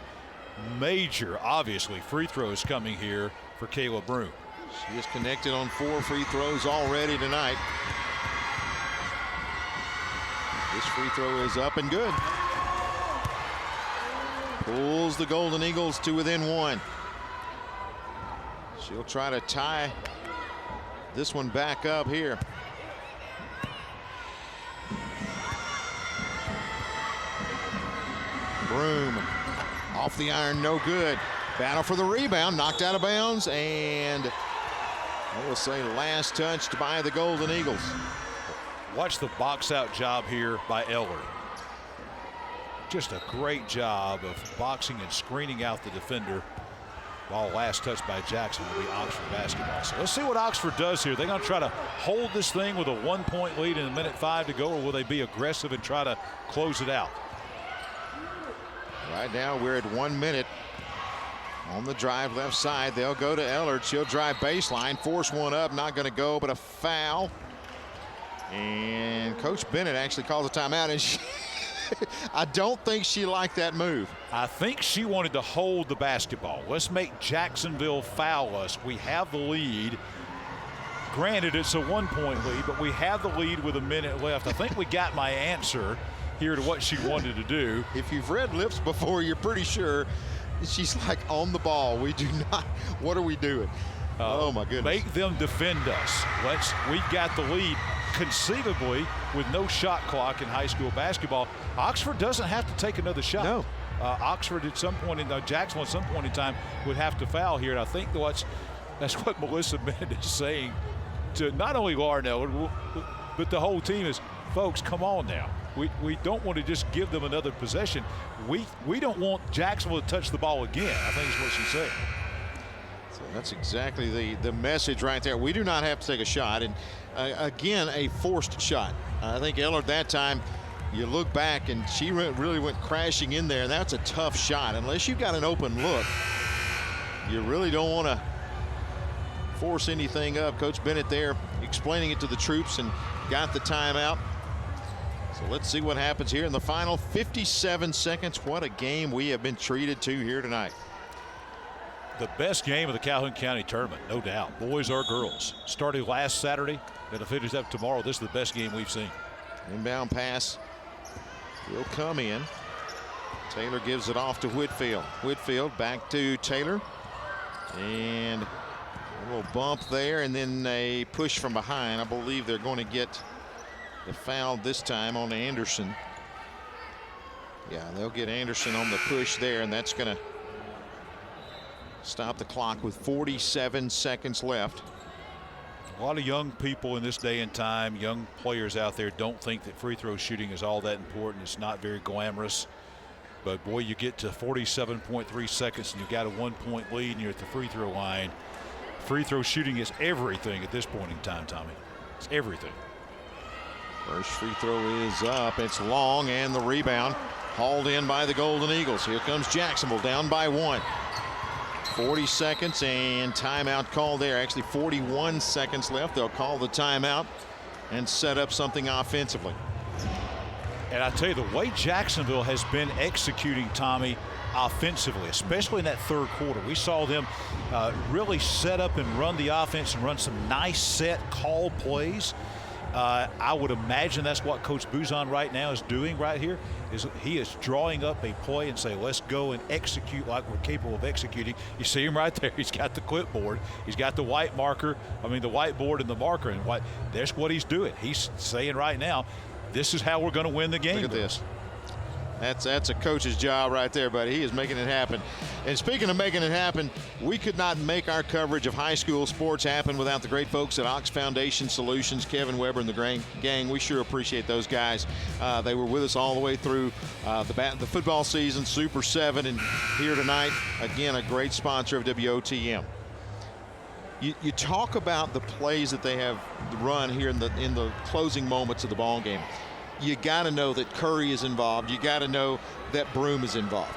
Speaker 2: Major, obviously, free throws coming here for Kayla Broom.
Speaker 1: She is connected on 4 free throws already tonight. This free throw is up and good. Pulls the Golden Eagles to within 1. She'll try to tie this one back up here. Broom off the iron, no good. Battle for the rebound, knocked out of bounds, and I will say last touched by the Golden Eagles.
Speaker 2: Watch the box out job here by Eller. Just a great job of boxing and screening out the defender. Ball last touched by Jackson will be Oxford basketball. So let's see what Oxford does here. They're going to try to hold this thing with a 1-point lead in 1:05 to go, or will they be aggressive and try to close it out?
Speaker 1: Right now we're at 1 minute. On the drive left side, they'll go to Ellard. She'll drive baseline, force one up, not going to go, but a foul. And Coach Bennett actually calls a timeout, and I don't think she liked that move.
Speaker 2: I think she wanted to hold the basketball. Let's make Jacksonville foul us. We have the lead. Granted, it's a 1-point lead, but we have the lead with a minute left. I think we got my answer here to what she wanted to do.
Speaker 1: If you've read lips before, you're pretty sure she's like on the ball. We do not. What are we doing? Oh my goodness.
Speaker 2: Make them defend us. We got the lead conceivably with no shot clock in high school basketball. Oxford doesn't have to take another shot.
Speaker 1: No.
Speaker 2: Oxford at some point Jacksonville at some point in time would have to foul here. And I think that's what Melissa Bennett is saying to not only Larnell, but the whole team is, folks, come on now. We don't want to just give them another possession. We don't want Jacksonville to touch the ball again, I think is what she's saying.
Speaker 1: So that's exactly the message right there. We do not have to take a shot. And again, a forced shot. I think Ellard that time, you look back and she really went crashing in there. That's a tough shot. Unless you've got an open look, you really don't want to force anything up. Coach Bennett there explaining it to the troops and got the timeout. So let's see what happens here in the final 57 seconds. What a game we have been treated to here tonight.
Speaker 2: The best game of the Calhoun County tournament, no doubt. Boys or girls. Started last Saturday, going to finish up tomorrow. This is the best game we've seen.
Speaker 1: Inbound pass will come in. Taylor gives it off to Whitfield. Whitfield back to Taylor. And a little bump there, and then a push from behind. I believe they're going to get the foul this time on Anderson. Yeah, they'll get Anderson on the push there, and that's going to stop the clock with 47 seconds left.
Speaker 2: A lot of young people in this day and time, young players out there, don't think that free throw shooting is all that important. It's not very glamorous. But boy, you get to 47.3 seconds and you've got a 1-point lead and you're at the free throw line. Free throw shooting is everything at this point in time, Tommy. It's everything.
Speaker 1: First free throw is up. It's long, and the rebound hauled in by the Golden Eagles. Here comes Jacksonville down by 1. 40 seconds and timeout called there. Actually 41 seconds left. They'll call the timeout and set up something offensively.
Speaker 2: And I tell you, the way Jacksonville has been executing, Tommy, offensively, especially in that third quarter, we saw them really set up and run the offense and run some nice set call plays. I would imagine that's what Coach Buzan right now is doing right here. Is he is drawing up a play and say, let's go and execute like we're capable of executing. You see him right there. He's got the clipboard. He's got the white marker. I mean, the whiteboard and the marker. And that's what he's doing. He's saying right now, this is how we're going to win the game.
Speaker 1: Look at this. That's a coach's job right there, buddy. He is making it happen. And speaking of making it happen, we could not make our coverage of high school sports happen without the great folks at Ox Foundation Solutions, Kevin Weber and the gang. We sure appreciate those guys. They were with us all the way through the football season, Super 7, and here tonight, again, a great sponsor of WOTM. You talk about the plays that they have run here in the closing moments of the ball game. You got to know that Curry is involved. You got to know that Broom is involved.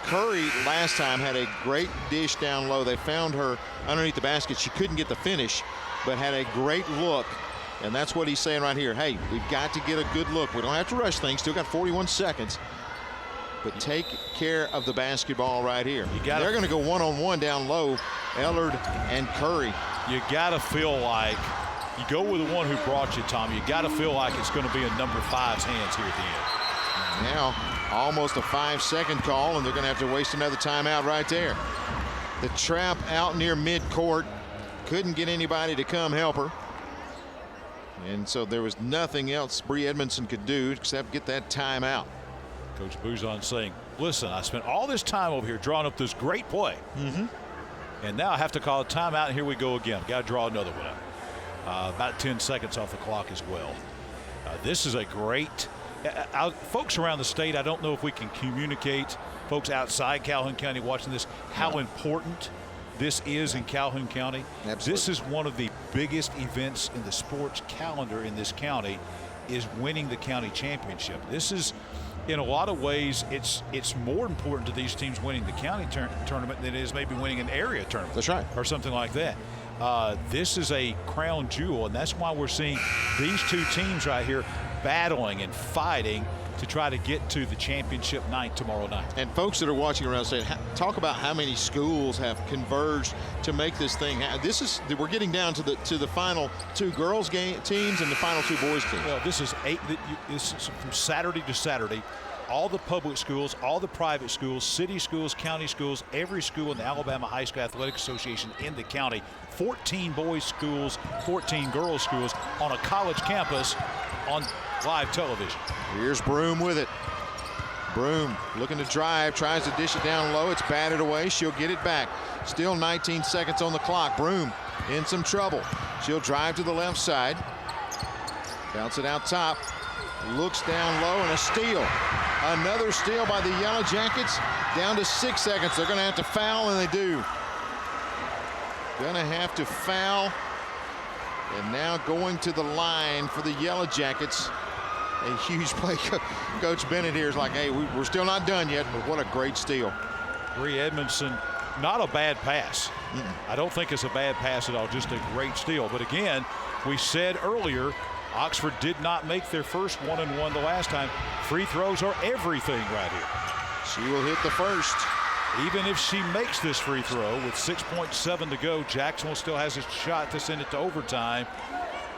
Speaker 1: Curry last time had a great dish down low. They found her underneath the basket. She couldn't get the finish, but had a great look. And that's what he's saying right here. Hey, we've got to get a good look. We don't have to rush things. Still got 41 seconds. But take care of the basketball right here. They're going to go one-on-one down low, Ellard and Curry.
Speaker 2: You got to feel like you go with the one who brought you, Tom. You got to feel like it's going to be in number 5's hands here at the end.
Speaker 1: Now, almost a 5-second call, and they're going to have to waste another timeout right there. The trap out near midcourt. Couldn't get anybody to come help her. And so there was nothing else Bree Edmondson could do except get that timeout.
Speaker 2: Coach Buzan saying, listen, I spent all this time over here drawing up this great play. And now I have to call a timeout, and here we go again. Got to draw another one up. About 10 seconds off the clock as well. This is a great folks around the state. I don't know if we can communicate, folks outside Calhoun County watching this, how important this is in Calhoun County.
Speaker 1: Absolutely.
Speaker 2: This is one of the biggest events in the sports calendar in this county, is winning the county championship. This is, in a lot of ways, it's more important to these teams winning the county tournament than it is maybe winning an area tournament.
Speaker 1: That's right.
Speaker 2: Or something like that. This is a crown jewel, and that's why we're seeing these two teams right here battling and fighting to try to get to the championship night tomorrow night.
Speaker 1: And folks that are watching around state, talk about how many schools have converged to make this thing happen. We're getting down to the final 2 girls teams and the final 2 boys teams.
Speaker 2: Well, this is from Saturday to Saturday. All the public schools, all the private schools, city schools, county schools, every school in the Alabama High School Athletic Association in the county, 14 boys schools, 14 girls schools on a college campus on live television.
Speaker 1: Here's Broom with it. Broom looking to drive, tries to dish it down low. It's batted away. She'll get it back. Still 19 seconds on the clock. Broom in some trouble. She'll drive to the left side. Bounce it out top. Looks down low and a steal. Another steal by the Yellow Jackets. Down to 6 seconds. They're going to have to foul, and they do. Going to have to foul. And now going to the line for the Yellow Jackets. A huge play. Coach Bennett here is like, hey, we're still not done yet, but what a great steal.
Speaker 2: Bree Edmondson, not a bad pass. I don't think it's a bad pass at all, just a great steal. But again, we said earlier, Oxford did not make their first 1-and-1 the last time. Free throws are everything right here.
Speaker 1: She will hit the first.
Speaker 2: Even if she makes this free throw with 6.7 to go, Jacksonville still has a shot to send it to overtime.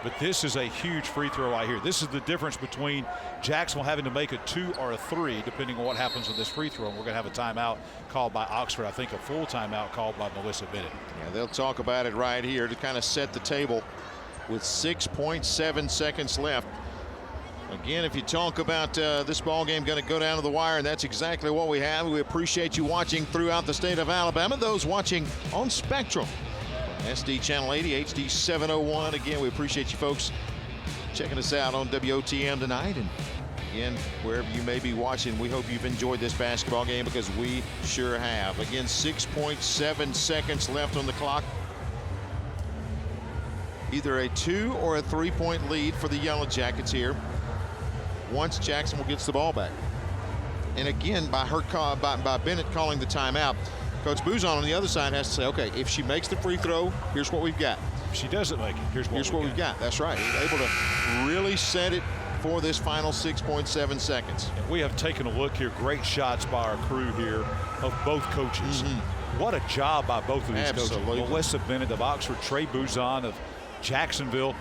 Speaker 2: But this is a huge free throw right here. This is the difference between Jacksonville having to make a 2 or a 3, depending on what happens with this free throw. And we're going to have a timeout called by Oxford. I think a full timeout called by Melissa Bennett.
Speaker 1: Yeah, they'll talk about it right here to kind of set the table with 6.7 seconds left. Again, if you talk about this ball game going to go down to the wire, and that's exactly what we have. We appreciate you watching throughout the state of Alabama. Those watching on Spectrum, SD Channel 80, HD 701. Again, we appreciate you folks checking us out on WOTM tonight. And again, wherever you may be watching, we hope you've enjoyed this basketball game, because we sure have. Again, 6.7 seconds left on the clock. Either a 2 or a 3-point lead for the Yellow Jackets here once Jacksonville gets the ball back. And again, by Bennett calling the timeout, Coach Buzan on the other side has to say, okay, if she makes the free throw, here's what we've got.
Speaker 2: If she doesn't make it, here's what we've got.
Speaker 1: That's right. He's able to really set it for this final 6.7 seconds.
Speaker 2: And we have taken a look here. Great shots by our crew here of both coaches. What a job by both of these coaches. Melissa Bennett of Oxford, Trey Buzan of Jacksonville.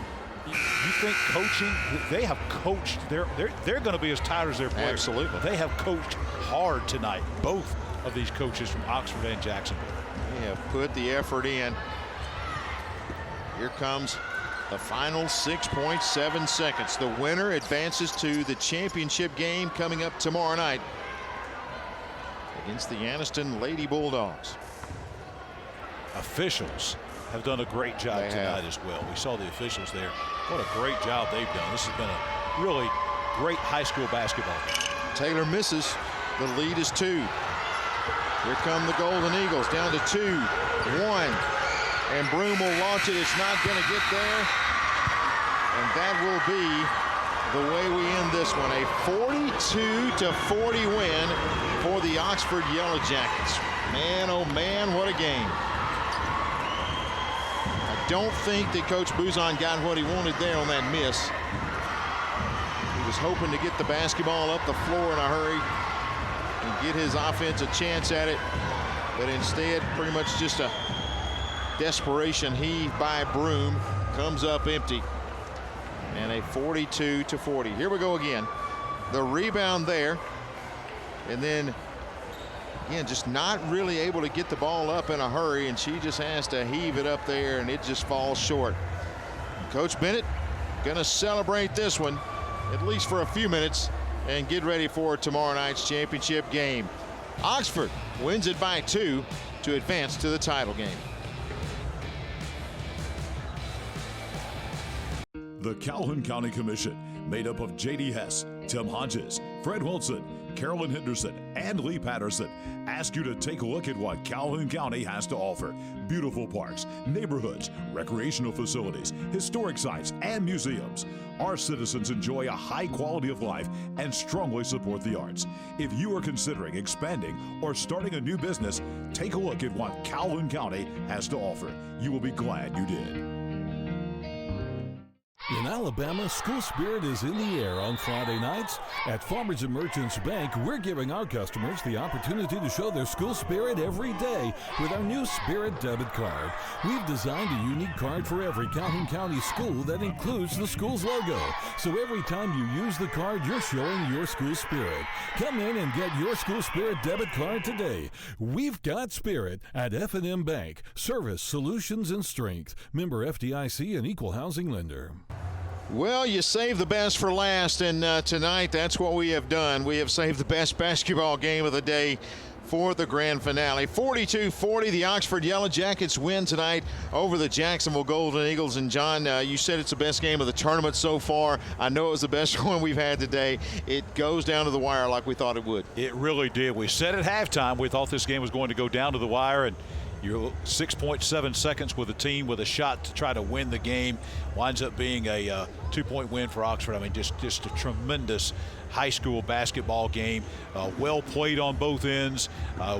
Speaker 2: You think coaching? They have coached. They're going to be as tired as their players.
Speaker 1: Absolutely.
Speaker 2: They have coached hard tonight. Both of these coaches from Oxford and Jacksonville.
Speaker 1: They have put the effort in. Here comes the final 6.7 seconds. The winner advances to the championship game coming up tomorrow night against the Anniston Lady Bulldogs.
Speaker 2: Officials have done a great job tonight as well. We saw the officials there. What a great job they've done. This has been a really great high school basketball game.
Speaker 1: Taylor misses. The lead is 2. Here come the Golden Eagles down to 2, 1. And Broom will launch it. It's not going to get there. And that will be the way we end this one. A 42-40 win for the Oxford Yellow Jackets. Man, oh man, what a game. I don't think that Coach Buzon got what he wanted there on that miss. He was hoping to get the basketball up the floor in a hurry and get his offense a chance at it. But instead, pretty much just a desperation heave by Broom, comes up empty. And a 42-40. Here we go again. The rebound there. And then, again, just not really able to get the ball up in a hurry, and she just has to heave it up there, and it just falls short. Coach Bennett gonna celebrate this one, at least for a few minutes, and get ready for tomorrow night's championship game. Oxford wins it by 2 to advance to the title game.
Speaker 6: The Calhoun County Commission, made up of J.D. Hess, Tim Hodges, Fred Wilson, Carolyn Henderson, and Lee Patterson, ask you to take a look at what Calhoun County has to offer. Beautiful parks, neighborhoods, recreational facilities, historic sites, and museums. Our citizens enjoy a high quality of life and strongly support the arts. If you are considering expanding or starting a new business, take a look at what Calhoun County has to offer. You will be glad you did.
Speaker 10: In Alabama, school spirit is in the air on Friday nights. At Farmers and Merchants Bank, we're giving our customers the opportunity to show their school spirit every day with our new Spirit debit card. We've designed a unique card for every Calhoun County school that includes the school's logo. So every time you use the card, you're showing your school spirit. Come in and get your school spirit debit card today. We've got spirit at F&M Bank. Service, solutions, and strength. Member FDIC and equal housing lender.
Speaker 1: Well, you save the best for last, and tonight that's what we have done. We have saved the best basketball game of the day for the grand finale. 42-40, the Oxford Yellow Jackets win tonight over the Jacksonville Golden Eagles. And John, you said it's the best game of the tournament so far. I know it was the best one we've had today. It goes down to the wire like we thought it would.
Speaker 2: It really did. We said at halftime we thought this game was going to go down to the wire, and you're 6.7 seconds with a team with a shot to try to win the game. Winds up being a 2-point win for Oxford. I mean, just a tremendous high school basketball game. Well played on both ends.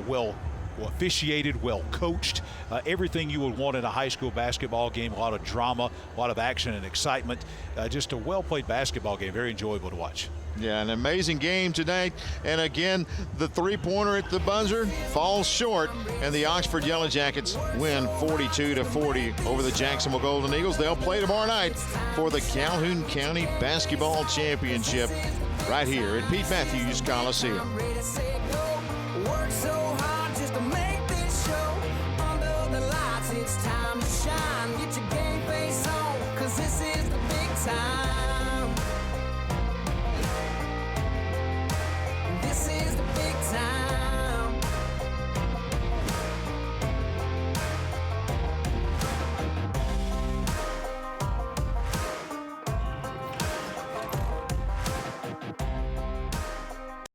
Speaker 2: Well officiated, well coached. Everything you would want in a high school basketball game. A lot of drama, a lot of action and excitement. Just a well played basketball game. Very enjoyable to watch.
Speaker 1: Yeah, an amazing game tonight. And again, the three-pointer at the buzzer falls short, and the Oxford Yellow Jackets win 42-40 over the Jacksonville Golden Eagles. They'll play tomorrow night for the Calhoun County Basketball Championship right here at Pete Matthews Coliseum.
Speaker 11: It's time to shine. Get your game face on, 'cause this is the big time.